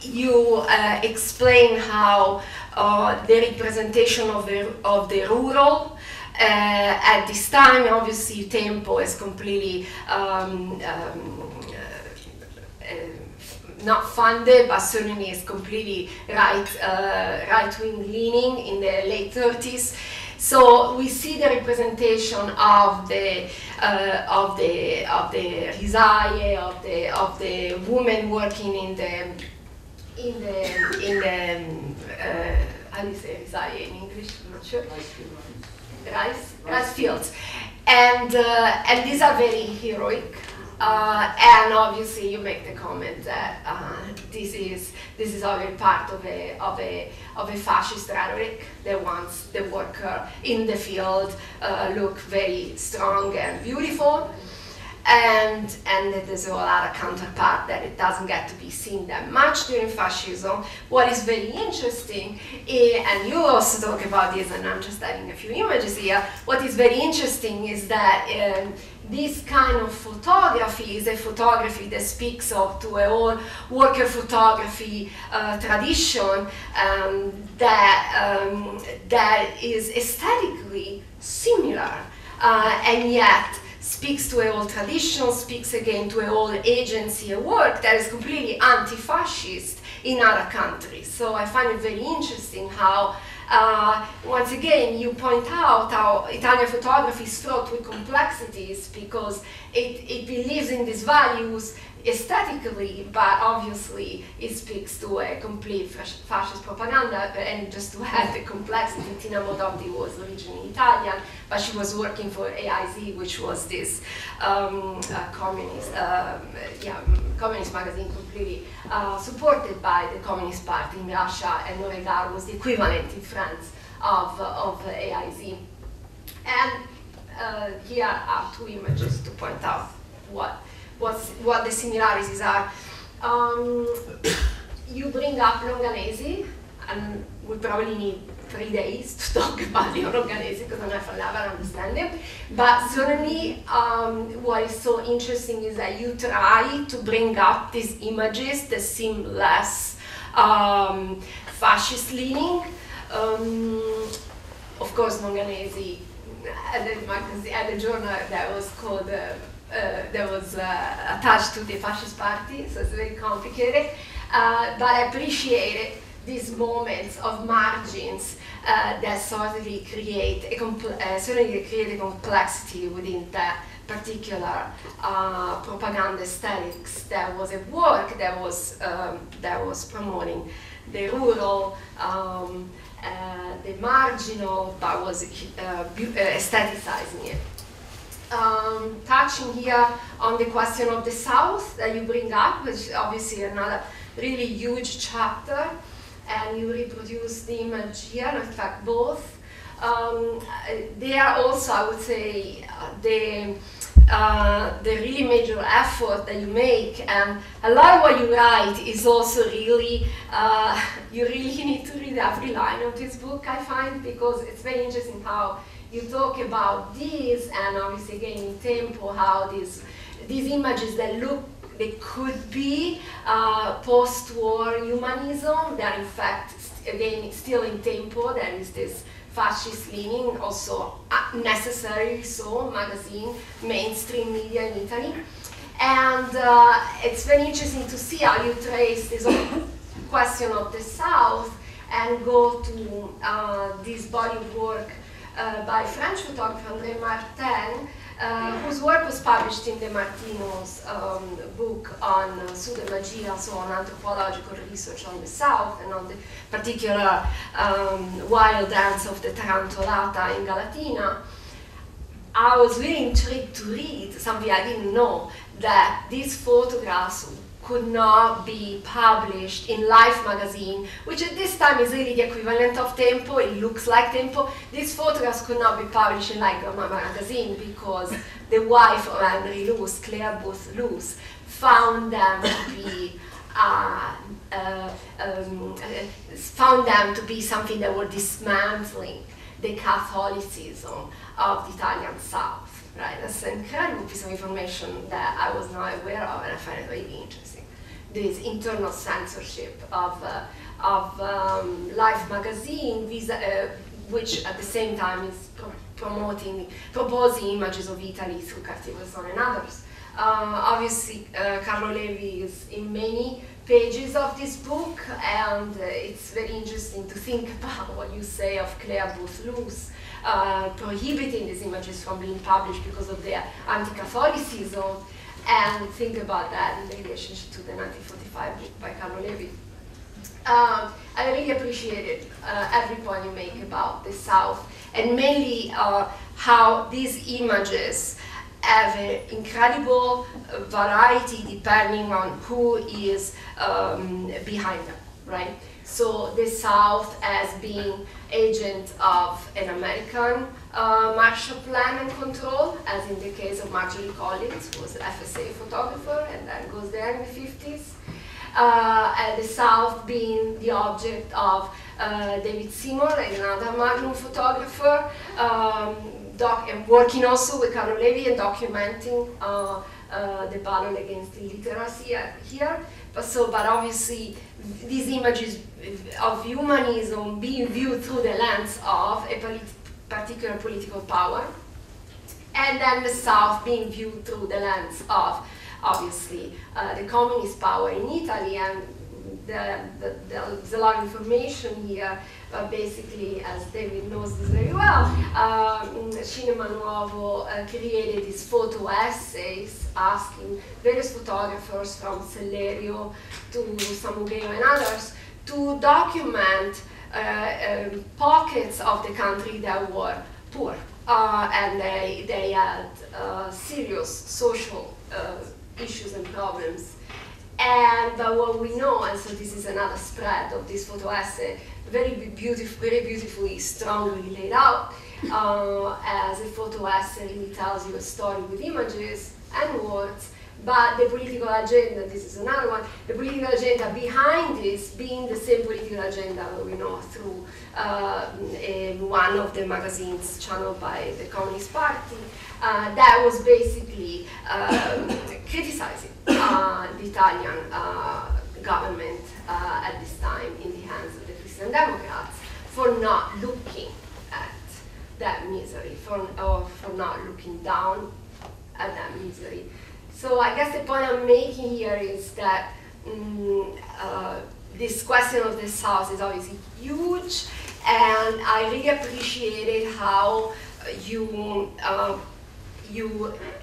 you explain how the representation of the rural at this time, obviously tempo is completely not funded, but certainly is completely right-wing leaning in the late 30s. So we see the representation of the risaie, of the women working in the how do you say risaie in English? I'm not sure. Rice fields, and these are very heroic. And obviously, you make the comment that this is already part of a fascist rhetoric that wants the worker in the field look very strong and beautiful, and there's a whole other counterpart that it doesn't get to be seen that much during fascism. What is very interesting, and you also talk about this, and I'm just adding a few images here. What is very interesting is that this kind of photography is a photography that speaks to a whole worker photography tradition that is aesthetically similar, and yet speaks to a whole tradition, speaks again to a whole agency at work that is completely anti-fascist in other countries. So I find it very interesting how once again, you point out how Italian photography is fraught with complexities, because it believes in these values aesthetically, but obviously it speaks to a complete fascist propaganda. And just to add the complexity, Tina Modotti was originally Italian, but she was working for AIZ, which was this communist magazine completely supported by the Communist Party in Russia, and NeoRealismo was the equivalent in France of AIZ. And here are two images to point out what the similarities are. You bring up Longanesi, and we probably need 3 days to talk about the Longanesi because I'll never understand it. But certainly, what is so interesting is that you try to bring up these images that seem less fascist leaning. Of course, Longanesi had a journal that was called. That was attached to the fascist party, so it's very complicated. But I appreciated these moments of margins that certainly create a complexity within that particular propaganda aesthetics that was at work, that was promoting the rural, the marginal, but was aestheticizing it. Touching here on the question of the South that you bring up, which is obviously another really huge chapter, and you reproduce the image here, in fact both. They are also, I would say, the really major effort that you make, and a lot of what you write is also really, you really need to read every line of this book, I find, because it's very interesting how you talk about these, and obviously again in tempo, how these images that look, they could be post-war humanism, they're in fact, again, still in tempo. There is this fascist leaning, also necessarily so, magazine, mainstream media in Italy. And it's very interesting to see how you trace this question of the South and go to this body of work by French photographer André Martin, whose work was published in the Martino's book on Sudemagia, so on anthropological research on the South and on the particular wild dance of the Tarantolata in Galatina. I was really intrigued to read something I didn't know, that these photographs could not be published in Life magazine, which at this time is really the equivalent of Tempo. It looks like Tempo. These photographs could not be published in Life magazine because the wife of Henry Luce, Claire Booth Luce, found them to be something that were dismantling the Catholicism of the Italian South. Right, that's an incredible piece of information that I was not aware of, and I find it really interesting. This internal censorship of Life magazine, which at the same time is proposing images of Italy through Cartier-Bresson and others. Obviously, Carlo Levi is in many pages of this book, and it's very interesting to think about what you say of Claire Booth Luce, prohibiting these images from being published because of their anti-Catholicism, and think about that in relationship to the 1945 book by Carlo Levi. I really appreciated every point you make about the South, and mainly how these images have an incredible variety depending on who is behind them, right? So the South as being agent of an American Marshall Plan and control, as in the case of Marjorie Collins, who was an FSA photographer and then goes there in the 50s. And the South being the object of David Seymour, another magnum photographer, working also with Carlo Levi and documenting the battle against illiteracy here. But obviously, these images of humanism being viewed through the lens of a particular political power, and then the South being viewed through the lens of, obviously, the communist power in Italy. And there's a lot of information here, but basically, as David knows this very well, Cinema Nuovo created these photo essays asking various photographers from Sellerio to Samugeo and others to document pockets of the country that were poor, and they had serious social issues and problems. And what we know, and so this is another spread of this photo essay, very beautifully, strongly laid out, as a photo essay really tells you a story with images and words, but the political agenda, this is another one, the political agenda behind this being the same political agenda that we know through one of the magazines channeled by the Communist Party, that was basically criticizing the Italian government at this time in the hands of the Christian Democrats for not looking at that misery, for not looking down at that misery. So I guess the point I'm making here is that this question of the South is obviously huge, and I really appreciated how you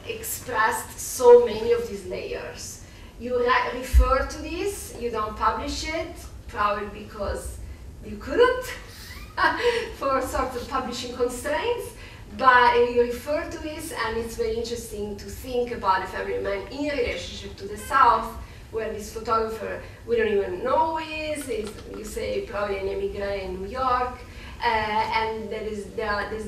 expressed so many of these layers. You refer to this, you don't publish it, probably because you couldn't for sort of publishing constraints, but you refer to this, and it's very interesting to think about a family man in relationship to the South, where this photographer, we don't even know who he is, you say probably an immigrant in New York, and there's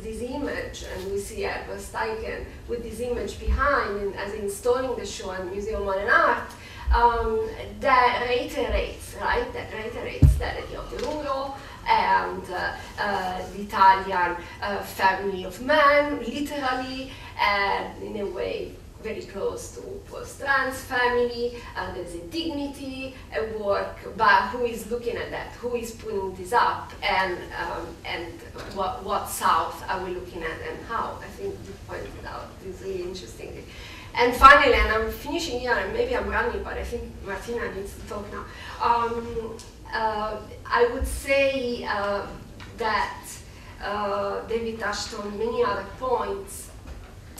this image, and we see Edward Steichen with this image behind, and as installing the show at Museum of Modern Art, that reiterates, right? That reiterates the idea of the rural and the Italian family of men, literally, and in a way very close to post-trans family. There's a dignity at work, but who is looking at that? Who is putting this up? And what South are we looking at, and how? I think you pointed out this really interesting. And finally, and I'm finishing here, and maybe I'm running, but I think Martina needs to talk now. I would say that David touched on many other points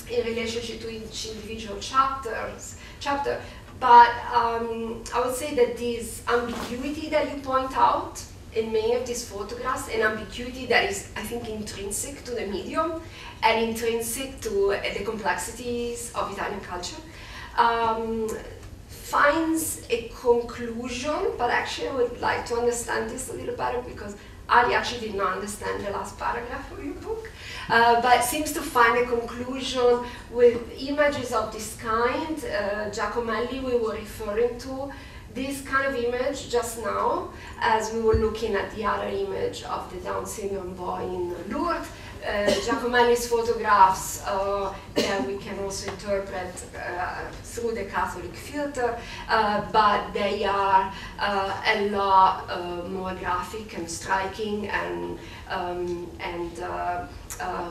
in relationship to each individual chapter, but I would say that this ambiguity that you point out in many of these photographs, an ambiguity that is, I think, intrinsic to the medium and intrinsic to the complexities of Italian culture, finds a conclusion, but actually I would like to understand this a little better, because I actually did not understand the last paragraph of your book, but seems to find a conclusion with images of this kind. Giacomelli, we were referring to this kind of image just now, as we were looking at the other image of the Down syndrome boy in Lourdes. Giacomelli's photographs that we can also interpret through the Catholic filter, but they are a lot more graphic and striking, and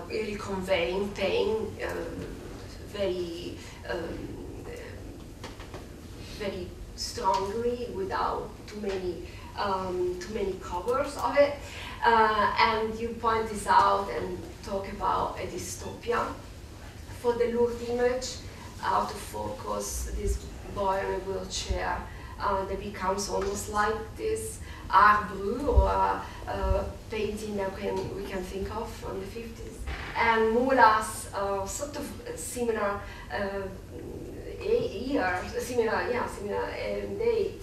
really conveying pain very very strongly, without too many covers of it. And you point this out and talk about a dystopia for the Lourdes image, out of focus, this boy in a wheelchair that becomes almost like this art brut, or painting that we can think of from the 50s. And Mula's sort of similar year, similar date,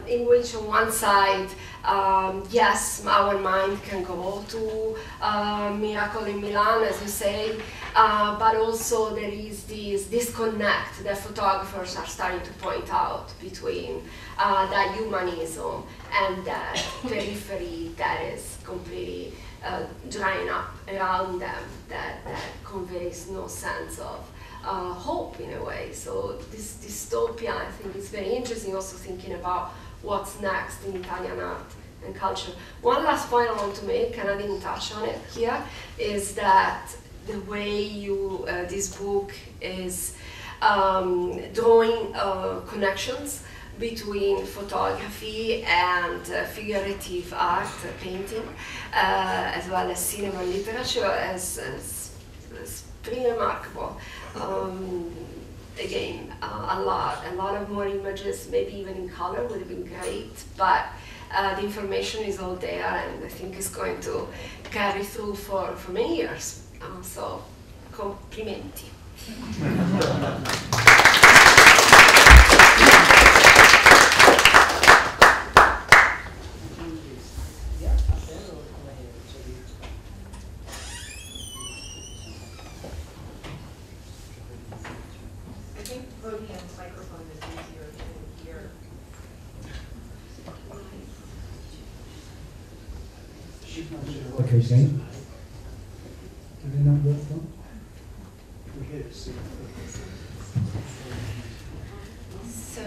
in which on one side, yes, our mind can go to Miracle in Milan, as you say, but also there is this disconnect that photographers are starting to point out between that humanism and that periphery that is completely drying up around them, that conveys no sense of hope in a way. So this dystopia, I think, is very interesting, also thinking about what's next in Italian art and culture. One last point I want to make, and I didn't touch on it here, is that the way you, this book is drawing connections between photography and figurative art, painting, as well as cinema and literature, as pretty remarkable. Again, a lot of more images, maybe even in color would have been great, but the information is all there, and I think it's going to carry through for many years. So, complimenti. Okay, Shane. Did it not work well? So,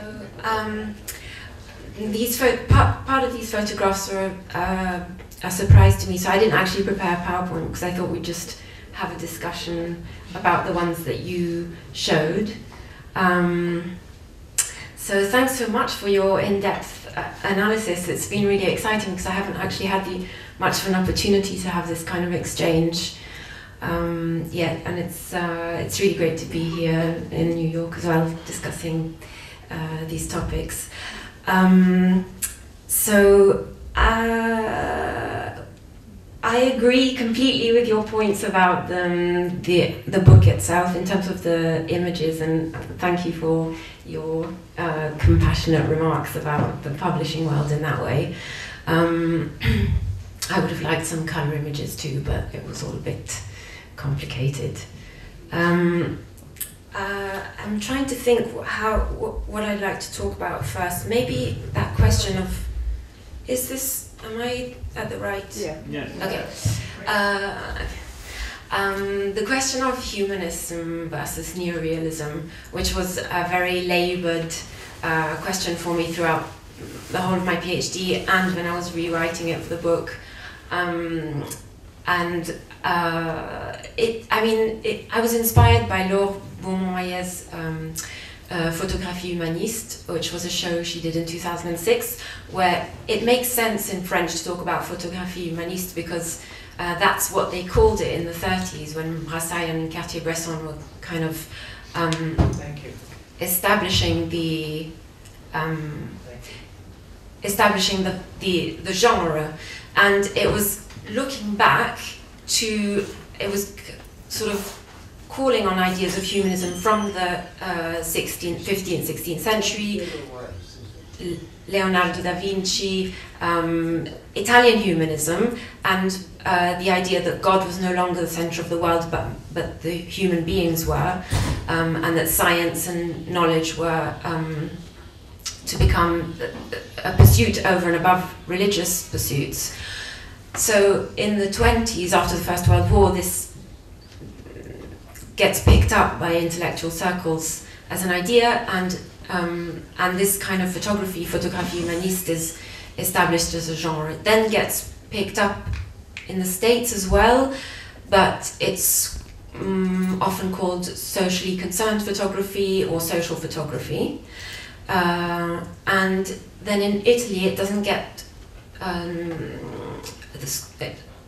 part of these photographs were a surprise to me. So I didn't actually prepare a PowerPoint because I thought we'd just have a discussion about the ones that you showed. So thanks so much for your in-depth analysis. It's been really exciting because I haven't actually had much of an opportunity to have this kind of exchange yet, and it's really great to be here in New York as well, discussing these topics. So I agree completely with your points about the book itself in terms of the images, and thank you for your compassionate remarks about the publishing world in that way. I would have liked some colour images too, but it was all a bit complicated. I'm trying to think what I'd like to talk about first. Maybe that question of, am I at the right? Yeah. Yes. Okay. The question of humanism versus neorealism, which was a very laboured question for me throughout the whole of my PhD and when I was rewriting it for the book. I was inspired by Laure Beaumont-Maillet's Photographic Humanist, which was a show she did in 2006, where it makes sense in French to talk about Photographic Humanist because that's what they called it in the 30s when Brassailles and Cartier-Bresson were kind of establishing the genre, and it was looking back to, it was sort of calling on ideas of humanism from the 15th, 16th century, Leonardo da Vinci, Italian humanism, and the idea that God was no longer the center of the world, but the human beings were, and that science and knowledge were to become a pursuit over and above religious pursuits. So in the 20s, after the First World War, this gets picked up by intellectual circles as an idea, and this kind of Photographic Humanist is established as a genre. It then gets picked up in the States as well, but it's often called socially concerned photography or social photography. And then in Italy it doesn't get,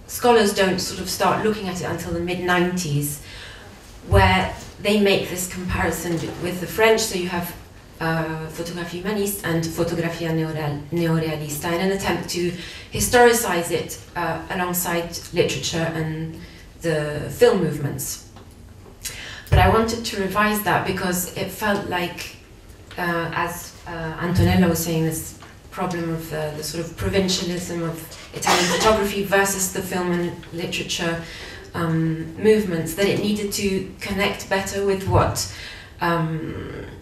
scholars don't sort of start looking at it until the mid-90s, where they make this comparison with the French. So you have Photographic Humanist and Photographic Neo-Realista in an attempt to historicize it alongside literature and the film movements. But I wanted to revise that because it felt like, as Antonella was saying, this problem of the sort of provincialism of Italian photography versus the film and literature movements, that it needed to connect better with what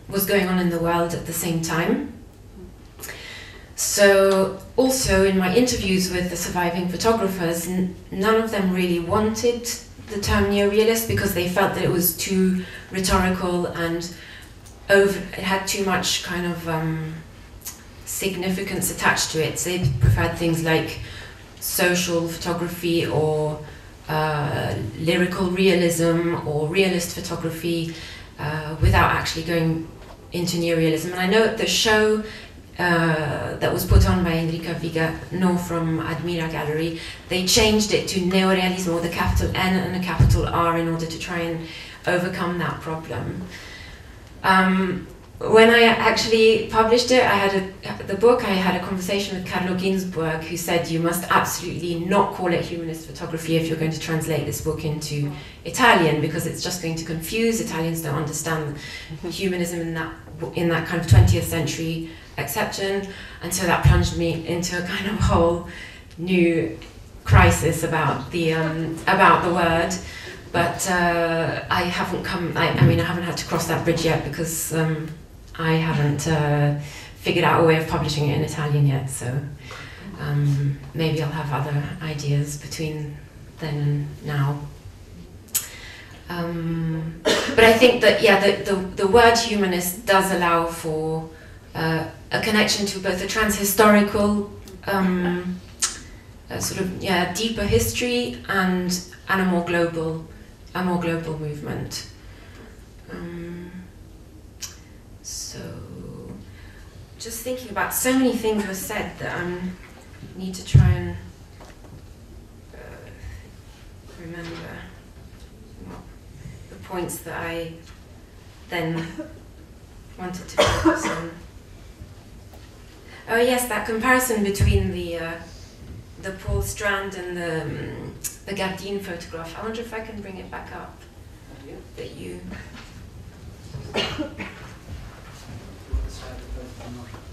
was going on in the world at the same time. So also in my interviews with the surviving photographers, none of them really wanted the term neo-realist because they felt that it was too rhetorical and it had too much kind of significance attached to it. So they preferred things like social photography or lyrical realism or realist photography without actually going into neorealism. And I know at the show that was put on by Enrica Vigano from Admira Gallery, they changed it to Neo-Realismo with a capital N and a capital R in order to try and overcome that problem. When I actually published it, I had the book, I had a conversation with Carlo Ginzburg, who said you must absolutely not call it humanist photography if you're going to translate this book into Italian, because it's just going to confuse. Italians don't understand humanism in that kind of 20th century acception, and so that plunged me into a kind of whole new crisis about the word. But I haven't I haven't had to cross that bridge yet because I haven't figured out a way of publishing it in Italian yet. So maybe I'll have other ideas between then and now. But I think that the word humanist does allow for a connection to both a transhistorical sort of deeper history and a more global movement. So, just thinking about so many things were said that I need to try and remember the points that I then wanted to focus on. Oh yes, that comparison between the Paul Strand and the Gardine photograph. I wonder if I can bring it back up. That you.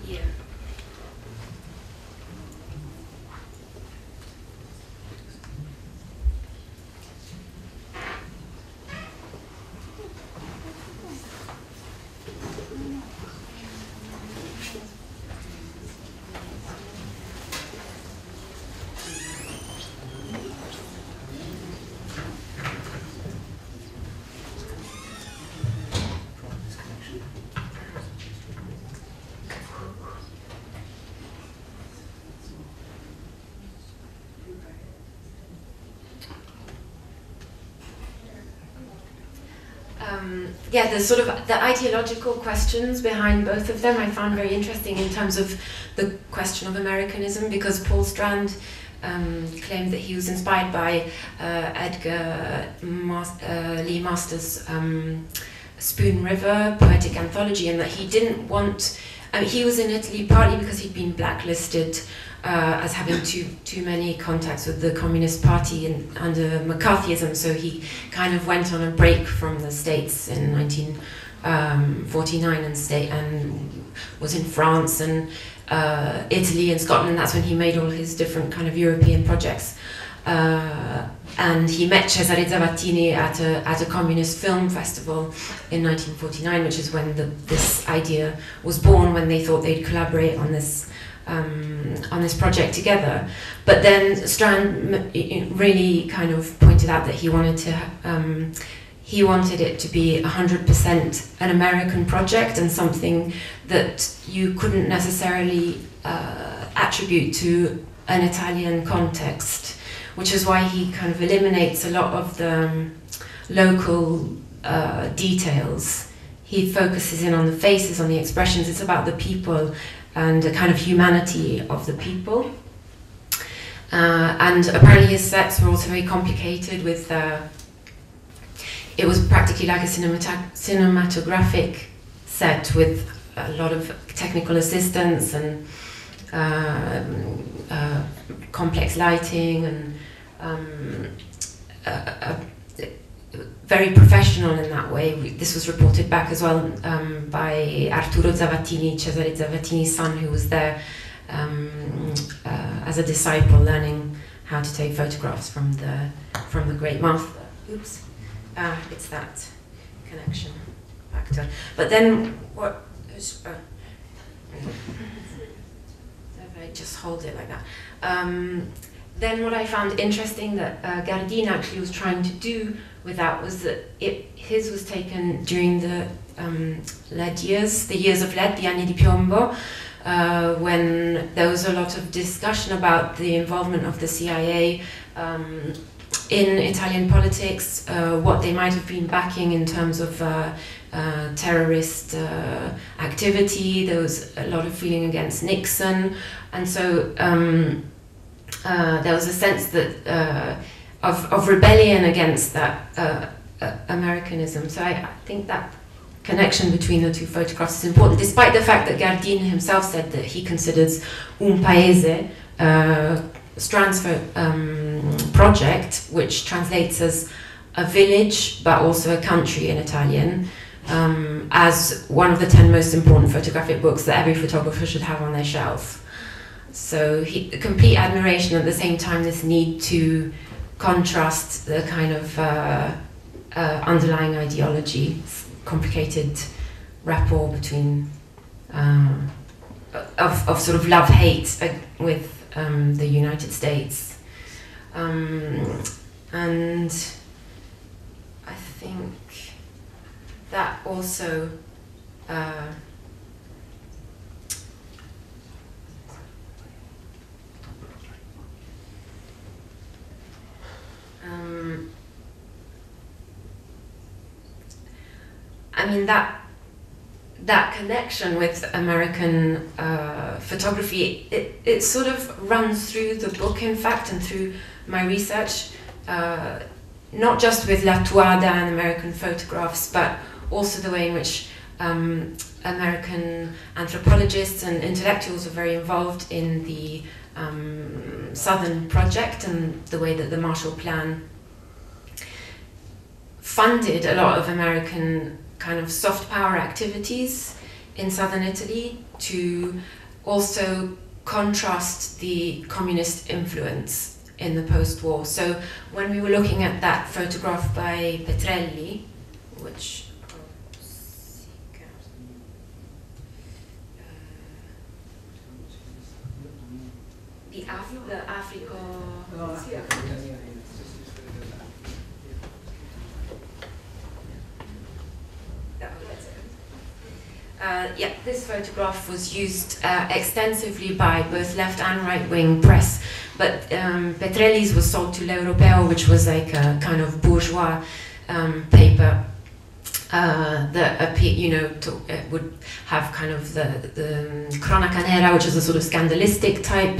Yeah. Yeah, the sort of the ideological questions behind both of them I found very interesting in terms of the question of Americanism, because Paul Strand claimed that he was inspired by Edgar Lee Masters' Spoon River poetic anthology, and that he didn't want. He was in Italy partly because he'd been blacklisted as having too many contacts with the Communist Party under McCarthyism, so he kind of went on a break from the States in 1949 and was in France and Italy and Scotland. That's when he made all his different kind of European projects. And he met Cesare Zavattini at a communist film festival in 1949, which is when this idea was born, when they thought they'd collaborate on this project together. But then Strand really kind of pointed out that he wanted it to be 100% an American project, and something that you couldn't necessarily attribute to an Italian context, which is why he kind of eliminates a lot of the local details. He focuses in on the faces, on the expressions. It's about the people and a kind of humanity of the people. And apparently his sets were also very complicated with, it was practically like a cinematographic set with a lot of technical assistance and complex lighting and very professional in that way. This was reported back as well by Arturo Zavattini, Cesare Zavattini's son, who was there as a disciple, learning how to take photographs from the great master. Oops, it's that connection factor. But then what? If I just hold it like that. Then what I found interesting that Gardin actually was trying to do with that was that his was taken during the lead years, the years of lead, the anni di piombo, when there was a lot of discussion about the involvement of the CIA in Italian politics, what they might have been backing in terms of terrorist activity. There was a lot of feeling against Nixon, and so there was a sense that of rebellion against that Americanism. So I think that connection between the two photographs is important, despite the fact that Gardin himself said that he considers Un Paese, Strand's project, which translates as a village but also a country in Italian, as one of the 10 most important photographic books that every photographer should have on their shelf. So complete admiration, at the same time this need to contrast the kind of underlying ideology, complicated rapport between of sort of love-hate with the United States, and I think that also I mean that connection with American photography, it sort of runs through the book, in fact, and through my research, not just with La Tuada and American photographs, but also the way in which American anthropologists and intellectuals are very involved in the Southern Project, and the way that the Marshall Plan funded a lot of American kind of soft power activities in southern Italy to also contrast the communist influence in the post-war. So when we were looking at that photograph by Petrelli, which the Africa. Yeah, this photograph was used extensively by both left and right-wing press, but Petrelli's was sold to L'Europeo, which was like a kind of bourgeois paper that would have kind of the cronaca nera, which is a sort of scandalistic type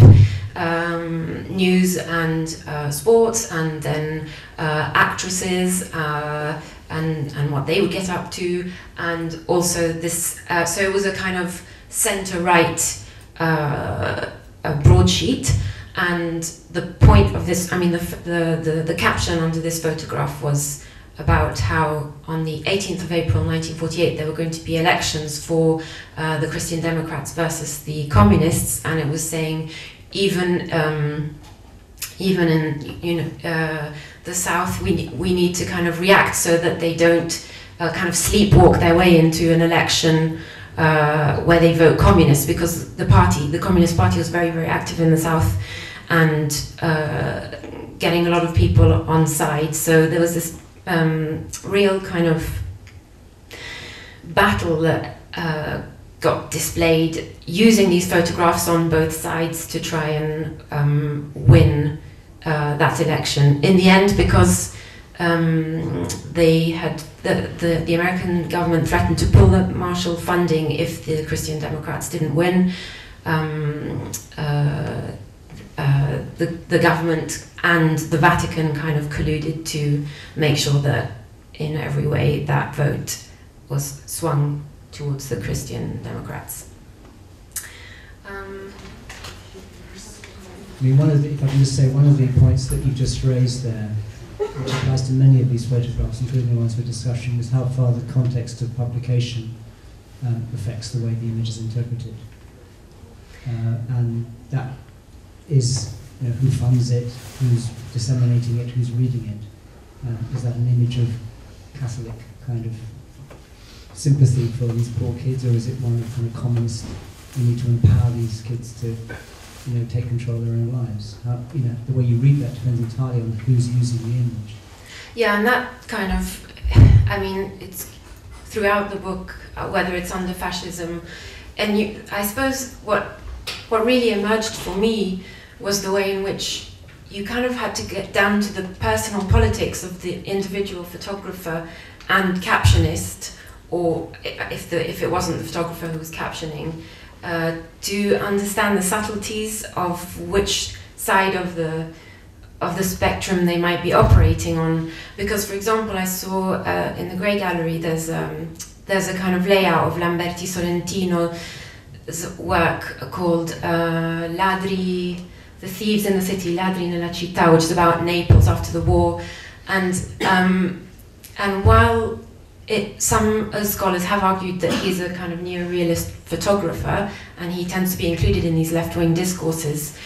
news and sports, and then actresses and what they would get up to, and also this. So it was a kind of centre-right broadsheet, and the point of this, I mean, the caption under this photograph was about how on the 18th of April 1948 there were going to be elections for the Christian Democrats versus the Communists, and it was saying even in the South we need to kind of react so that they don't kind of sleepwalk their way into an election where they vote communist, because the Communist Party was very, very active in the South and getting a lot of people on side. So there was this real kind of battle that got displayed using these photographs on both sides to try and win that election. In the end, because they had the American government threatened to pull the Marshall funding if the Christian Democrats didn't win. The government and the Vatican kind of colluded to make sure that in every way that vote was swung towards the Christian Democrats. I mean, if I can just say, one of the points that you just raised there, which applies to many of these photographs, including the ones we're discussing, is how far the context of publication affects the way the image is interpreted. And that is, who funds it, who's disseminating it, who's reading it. Is that an image of Catholic kind of sympathy for these poor kids, or is it one of kind of communist, we need to empower these kids to take control of their own lives? How, the way you read that depends entirely on who's using the image. Yeah, and that kind of, I mean, it's throughout the book, whether it's under fascism, and I suppose what really emerged for me was the way in which you kind of had to get down to the personal politics of the individual photographer and captionist, or if it wasn't the photographer who was captioning, to understand the subtleties of which side of the spectrum they might be operating on. Because, for example, I saw in the Grey Gallery there's a kind of layout of Lamberti Sorrentino's work called Ladri, the Thieves in the City, Ladri nella Città, which is about Naples after the war, and while some scholars have argued that he's a kind of neo-realist photographer and he tends to be included in these left-wing discourses,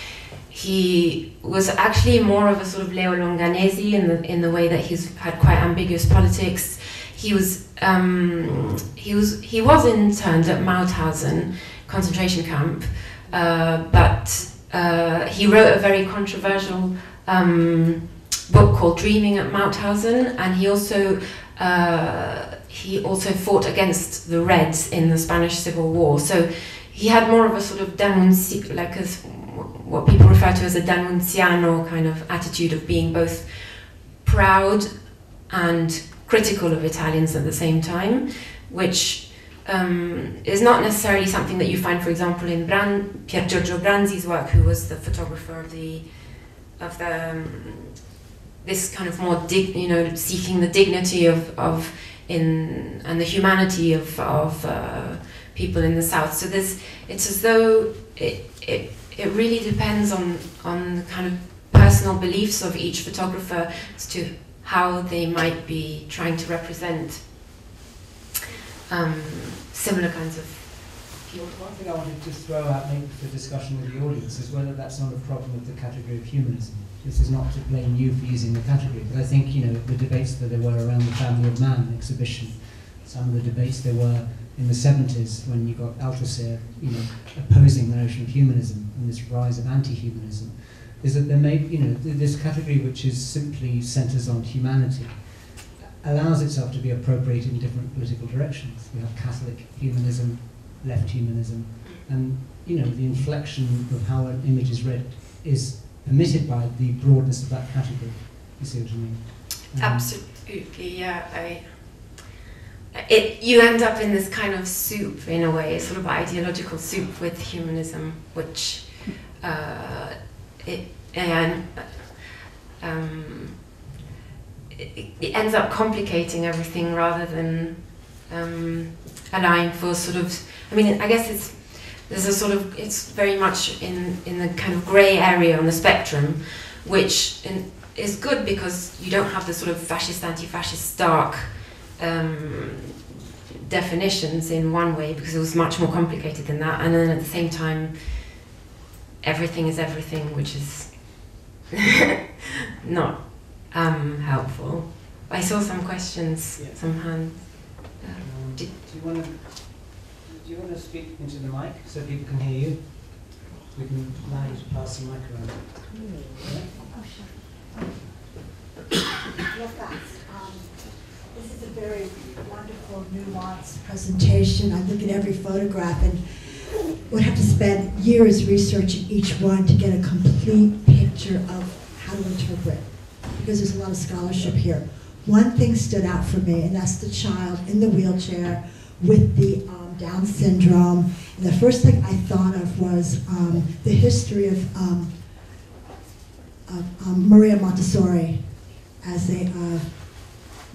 he was actually more of a sort of Leo Longanesi in the way that he's had quite ambiguous politics. He was interned at Mauthausen concentration camp, but he wrote a very controversial book called Dreaming at Mauthausen, and he also fought against the Reds in the Spanish Civil War. So he had more of a sort of what people refer to as a D'Annunziano kind of attitude of being both proud and critical of Italians at the same time, which is not necessarily something that you find, for example, in Pier Giorgio Branzi's work, who was the photographer of this kind of more seeking the dignity and the humanity of people in the South. So it's as though it really depends on the kind of personal beliefs of each photographer as to how they might be trying to represent similar kinds of One thing I wanted to throw out maybe for discussion with the audience is whether that's not a problem with the category of humanism. This is not to blame you for using the category, but I think, you know, the debates that there were around the Family of Man exhibition, some of the debates there were in the 70s when you got Althusser, you know, opposing the notion of humanism and this rise of anti-humanism, is that there may, you know, this category which is simply centres on humanity allows itself to be appropriated in different political directions. We have Catholic humanism, left humanism, and, you know, the inflection of how an image is read is permitted by the broadness of that category. You see what I mean? Absolutely, yeah. You end up in this kind of soup, in a way, sort of ideological soup with humanism, which it ends up complicating everything rather than allowing for sort of, I mean, I guess there's a sort of, it's very much in the kind of grey area on the spectrum, which is good because you don't have the sort of fascist, anti-fascist, stark definitions in one way, because it was much more complicated than that, and then at the same time everything is everything, which is not helpful. I saw some questions, yeah. some hands. Do you want to speak into the mic so people can hear you? We can allow you to pass the mic around. Real fast. This is a very wonderful, nuanced presentation. I look at every photograph and would have to spend years researching each one to get a complete picture of how to interpret, because there's a lot of scholarship here. One thing stood out for me, and that's the child in the wheelchair with the Down syndrome. And the first thing I thought of was the history of Maria Montessori as a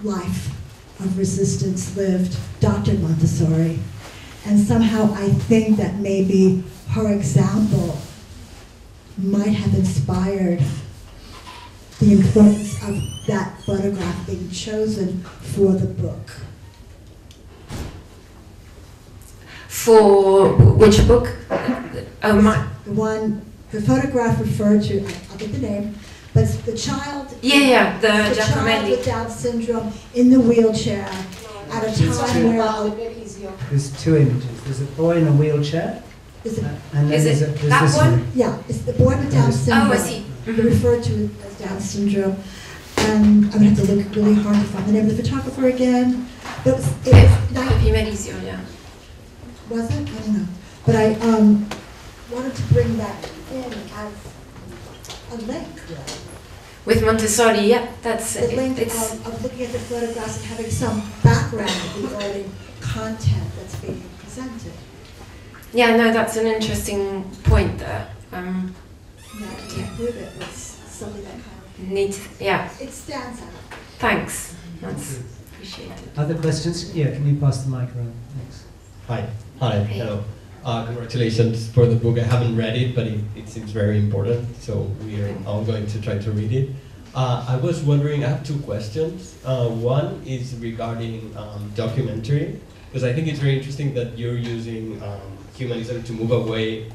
life of resistance lived, Dr. Montessori. And somehow I think that maybe her example might have inspired the importance of that photograph being chosen for the book. For which book? The photograph referred to, I'll get the name, but it's the child. Yeah, the child with Down syndrome in the wheelchair at a time where there's two images. There's a boy in a wheelchair, and then there's this one. Yeah, it's the boy with Down syndrome. Oh, I see. Referred to as Down syndrome. And I would have to look really hard to find the name of the photographer again. But Pelizzari, yeah. Was it? I don't know. But I wanted to bring that in as a link. With Montessori, yeah, that's the link of looking at the photographs and having some background regarding content that's being presented. Yeah, no, that's an interesting point there. Yeah, to prove it was something that kind of neat. Yeah, it stands out. Thanks. That's appreciated. Other questions? Yeah, can you pass the mic around? Thanks. Hi. Hello. Congratulations for the book. I haven't read it, but it seems very important, so we are all going to try to read it. I was wondering, I have two questions. One is regarding documentary, because I think it's very interesting that you're using humanism to move away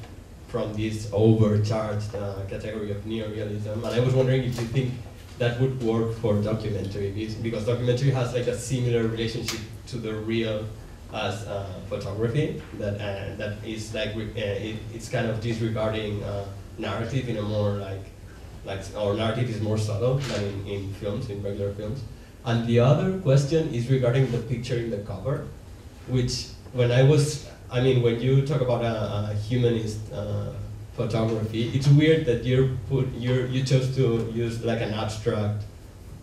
from this overcharged category of neo-realism. And I was wondering if you think that would work for documentary, because documentary has like a similar relationship to the real as photography, that is like it's kind of disregarding narrative in a more or narrative is more subtle than in films, in regular films. And the other question is regarding the picture in the cover, which when you talk about a humanist photography, it's weird that you chose to use like an abstract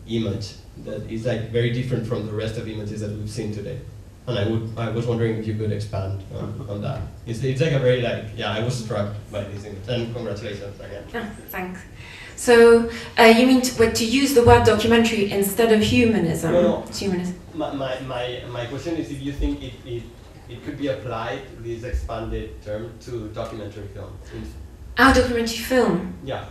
image that is like very different from the rest of images that we've seen today. And I was wondering if you could expand on that. It's like a very I was struck by this image, and congratulations again. Oh, thanks. So you mean to use the word documentary instead of humanism? No. Humanism. My question is if you think it could be applied, this expanded term, to documentary film. Documentary film? Yeah.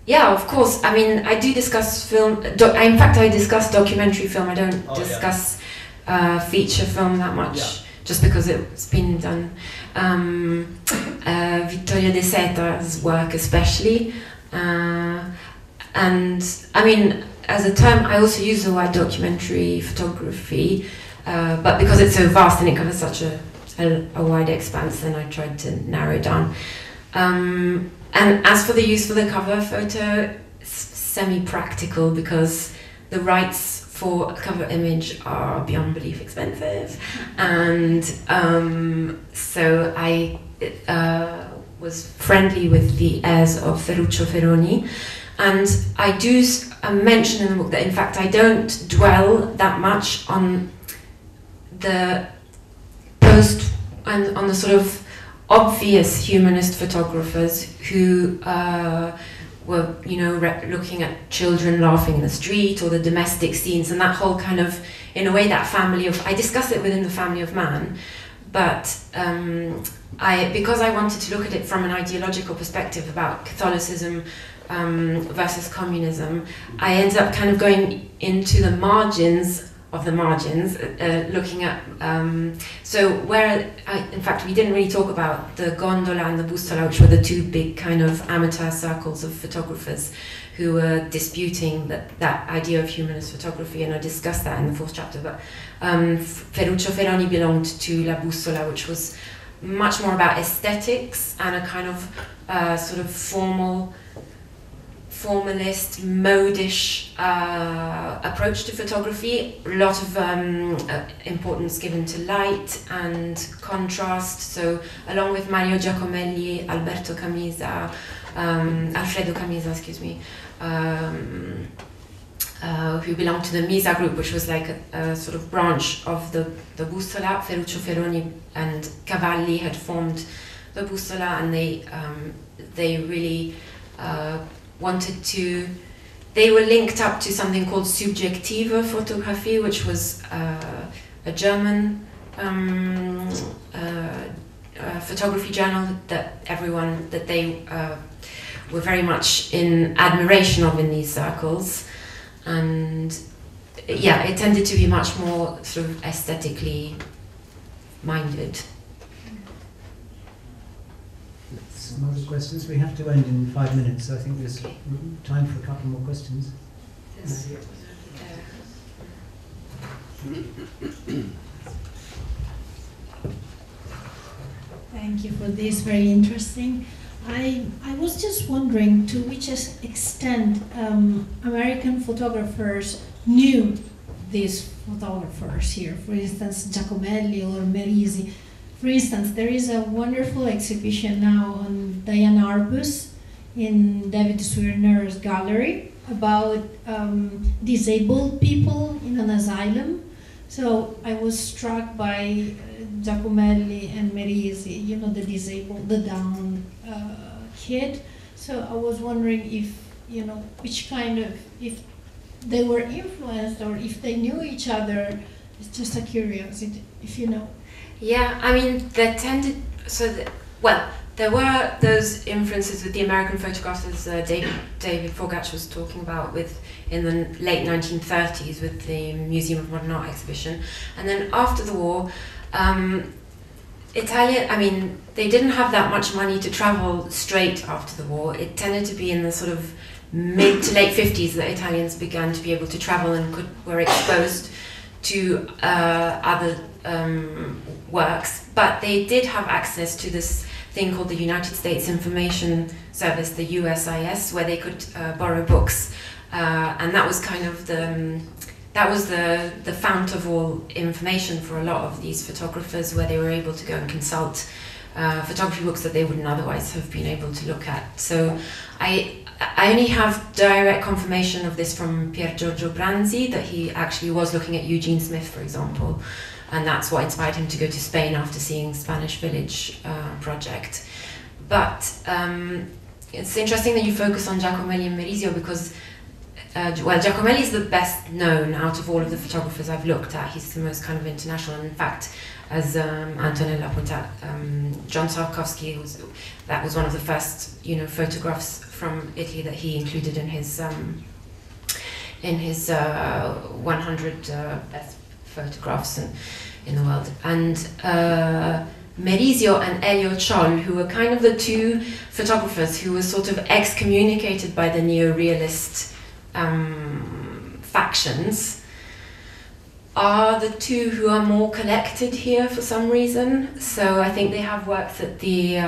Yeah, of course. I mean, I do discuss film. In fact, I discuss documentary film. I don't discuss feature film that much just because it's been done. Vittorio De Seta's work especially. And I mean, as a term, I also use the word documentary photography, but because it's so vast and it covers such a wide expanse, then I tried to narrow it down. And as for the use for the cover photo, it's semi-practical because the rights for a cover image are beyond belief expensive, and so I was friendly with the heirs of Ferruccio Ferroni, and I do mention in the book that in fact I don't dwell that much on the on the sort of obvious humanist photographers who were, you know, looking at children laughing in the street or the domestic scenes and that whole kind of, in a way, that family of, I discuss it within the family of man, but because I wanted to look at it from an ideological perspective about Catholicism versus communism, I ended up kind of going into the margins of the margins, looking at, so where, in fact, we didn't really talk about the gondola and the bussola, which were the two big kind of amateur circles of photographers who were disputing that idea of humanist photography, and I discussed that in the 4th chapter, but Ferruccio Ferroni belonged to La Bussola, which was much more about aesthetics and a kind of sort of formalist, modish approach to photography. A lot of importance given to light and contrast. So, along with Mario Giacomelli, Alfredo Camisa, excuse me, who belonged to the Misa group, which was like a sort of branch of the Bussola. Ferruccio Ferroni and Cavalli had formed the Bussola, and they really wanted to, they were linked up to something called Subjektive Photography, which was a German photography journal that they were very much in admiration of in these circles, and yeah, it tended to be much more sort of aesthetically minded. Some other questions? We have to end in 5 minutes, so I think there's time for a couple more questions. Thank you for this, very interesting. I was just wondering to which extent American photographers knew these photographers here, for instance, Giacomelli or Merisi. For instance, there is a wonderful exhibition now on Diane Arbus in David Swirner's gallery about disabled people in an asylum. So I was struck by Giacomelli and Merisi, you know, the disabled, the down kid. So I was wondering if, you know, which kind of, if they were influenced or if they knew each other. It's just a curiosity, if you know. Yeah, I mean, there tended, well, there were those influences with the American photographers David Forgacs was talking about in the late 1930s with the Museum of Modern Art exhibition. And then after the war, I mean, they didn't have that much money to travel straight after the war. It tended to be in the sort of mid to late 50s that Italians began to be able to travel and were exposed to other works, but they did have access to this thing called the United States Information Service, the USIS, where they could borrow books, and that was kind of the fount of all information for a lot of these photographers, where they were able to go and consult photography books that they wouldn't otherwise have been able to look at. So I only have direct confirmation of this from Pier Giorgio Branzi, that he actually was looking at Eugene Smith, for example, and that's what inspired him to go to Spain after seeing Spanish Village project. But it's interesting that you focus on Giacomelli and Merisi, because well, Giacomelli is the best known out of all of the photographers I've looked at. He's the most kind of international, and in fact, as Antonella pointed out, John Sarkowski that was one of the first, you know, photographs from Italy that he included in his 100 best photographs, and in the world. And Merizio and Elio Ciol, who were kind of the two photographers who were sort of excommunicated by the Neo-Realist factions, are the two who are more collected here for some reason. So I think they have works at the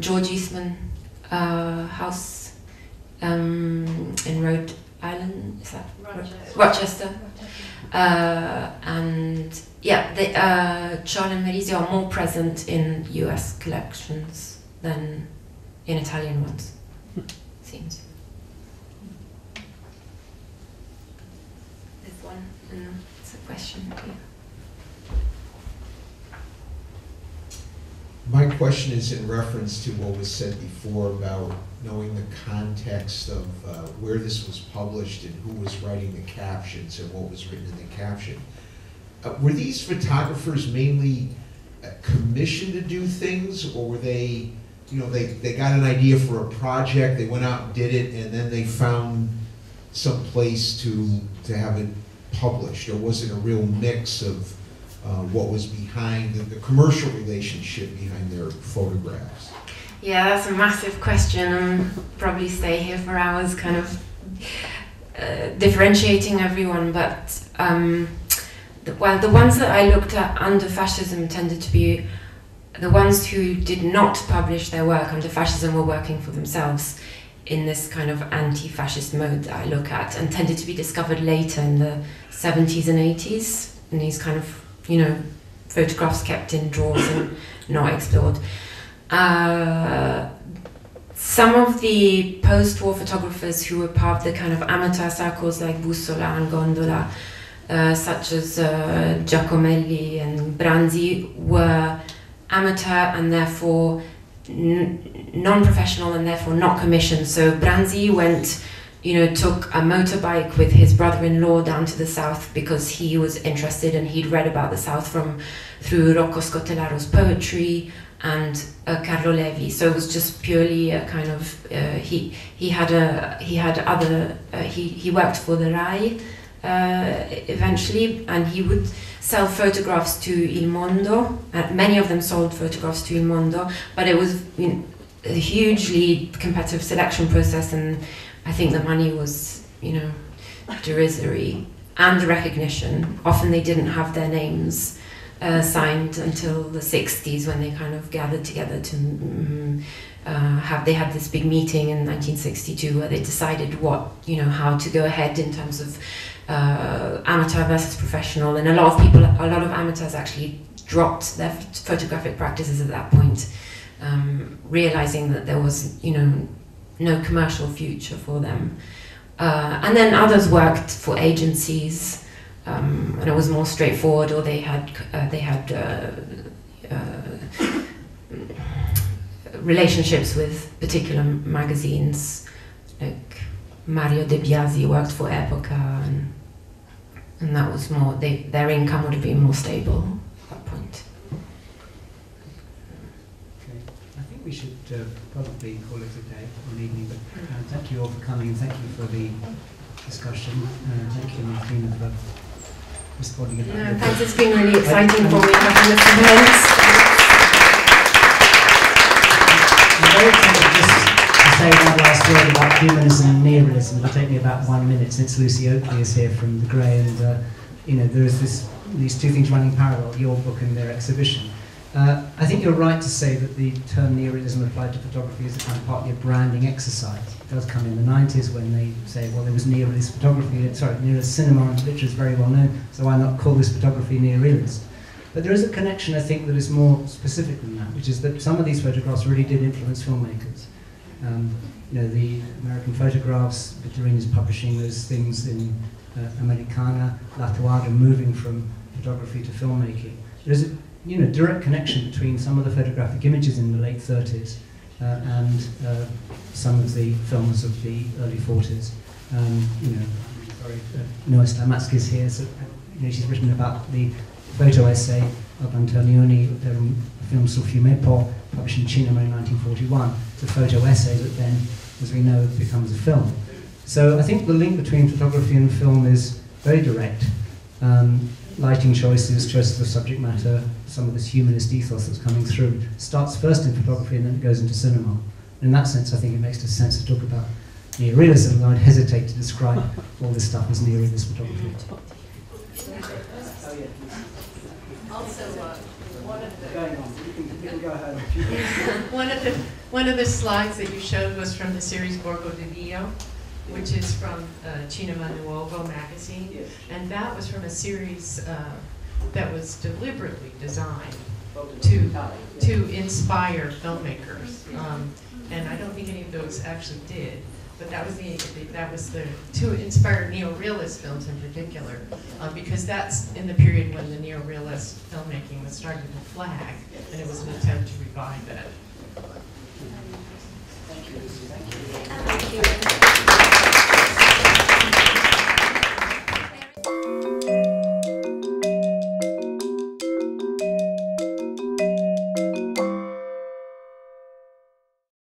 George Eastman house in Rhode Island, is that Rochester? And yeah, Ciol and Merizio are more present in US collections than in Italian ones, seems. There's one, and it's a question here. My question is in reference to what was said before about knowing the context of where this was published and who was writing the captions and what was written in the caption. Were these photographers mainly commissioned to do things, or were they, you know, they got an idea for a project, they went out and did it, and then they found some place to have it published, or was it a real mix of what was behind the commercial relationship behind their photographs? Yeah, that's a massive question, and probably stay here for hours kind of differentiating everyone, but well, the ones that I looked at under fascism tended to be the ones who did not publish their work under fascism, were working for themselves in this kind of anti-fascist mode that I look at, and tended to be discovered later in the 70s and 80s, and these kind of, you know, photographs kept in drawers and not explored. Some of the post-war photographers who were part of the kind of amateur circles like Bussola and Gondola, such as Giacomelli and Branzi, were amateur and therefore non-professional and therefore not commissioned. So Branzi went, you know, took a motorbike with his brother-in-law down to the south because he was interested and he'd read about the south through Rocco Scotellaro's poetry and Carlo Levi. So it was just purely a kind of he worked for the Rai eventually, and he would sell photographs to Il Mondo. Many of them sold photographs to Il Mondo, but it was, you know, a hugely competitive selection process, and I think the money was, you know, derisory, and the recognition. Often they didn't have their names signed until the 60s, when they kind of gathered together to they had this big meeting in 1962 where they decided what, you know, how to go ahead in terms of amateur versus professional, and a lot of amateurs actually dropped their photographic practices at that point, realizing that there was, you know, no commercial future for them. And then others worked for agencies, and it was more straightforward, or they had relationships with particular magazines, like Mario De Biasi worked for Epoca, and that was more, their income would have been more stable at that point. Okay, I think we should probably call it a day or an evening, but thank you all for coming, and thank you for the discussion. Thank you, Martina, for responding about no, thanks, it's been really exciting for me having this event. I'm very tempted just to say one last word about humanism and neorealism. It'll take me about 1 minute, since Lucy Oakley is here from the Grey, and you know, there is these two things running parallel, your book and their exhibition. I think you're right to say that the term neorealism applied to photography is a kind of partly a branding exercise. It does come in the 90s when they say, well, there was neorealist photography, sorry, neorealist cinema and literature is very well known, so why not call this photography neorealist? But there is a connection, I think, that is more specific than that, which is that some of these photographs really did influence filmmakers. You know, the American photographs, Turing is publishing those things in Americana, La Toada, moving from photography to filmmaking. There's a, you know, direct connection between some of the photographic images in the late 30s and some of the films of the early 40s. You know, sorry, Noa Stamatsky is here, so you know, she's written about the photo essay of Antonioni, a film sul fiume Po, published in Cinema in 1941. It's a photo essay that then, as we know, becomes a film. So I think the link between photography and film is very direct. lighting choices, choices of subject matter, some of this humanist ethos that's coming through, starts first in photography and then it goes into cinema. In that sense, I think it makes sense to talk about Neo-Realism, and I would hesitate to describe all this stuff as Neo-Realist photography. Also, one of the Going on, you can go ahead. one of the slides that you showed was from the series Borgo di Dio, which is from Cinema Nuovo magazine, Yes. and that was from a series that was deliberately designed to inspire filmmakers, and I don't think any of those actually did. But that was the to inspire neo-realist films in particular, because that's in the period when the neo-realist filmmaking was starting to flag, and it was an attempt to revive it. Thank you. Thank you.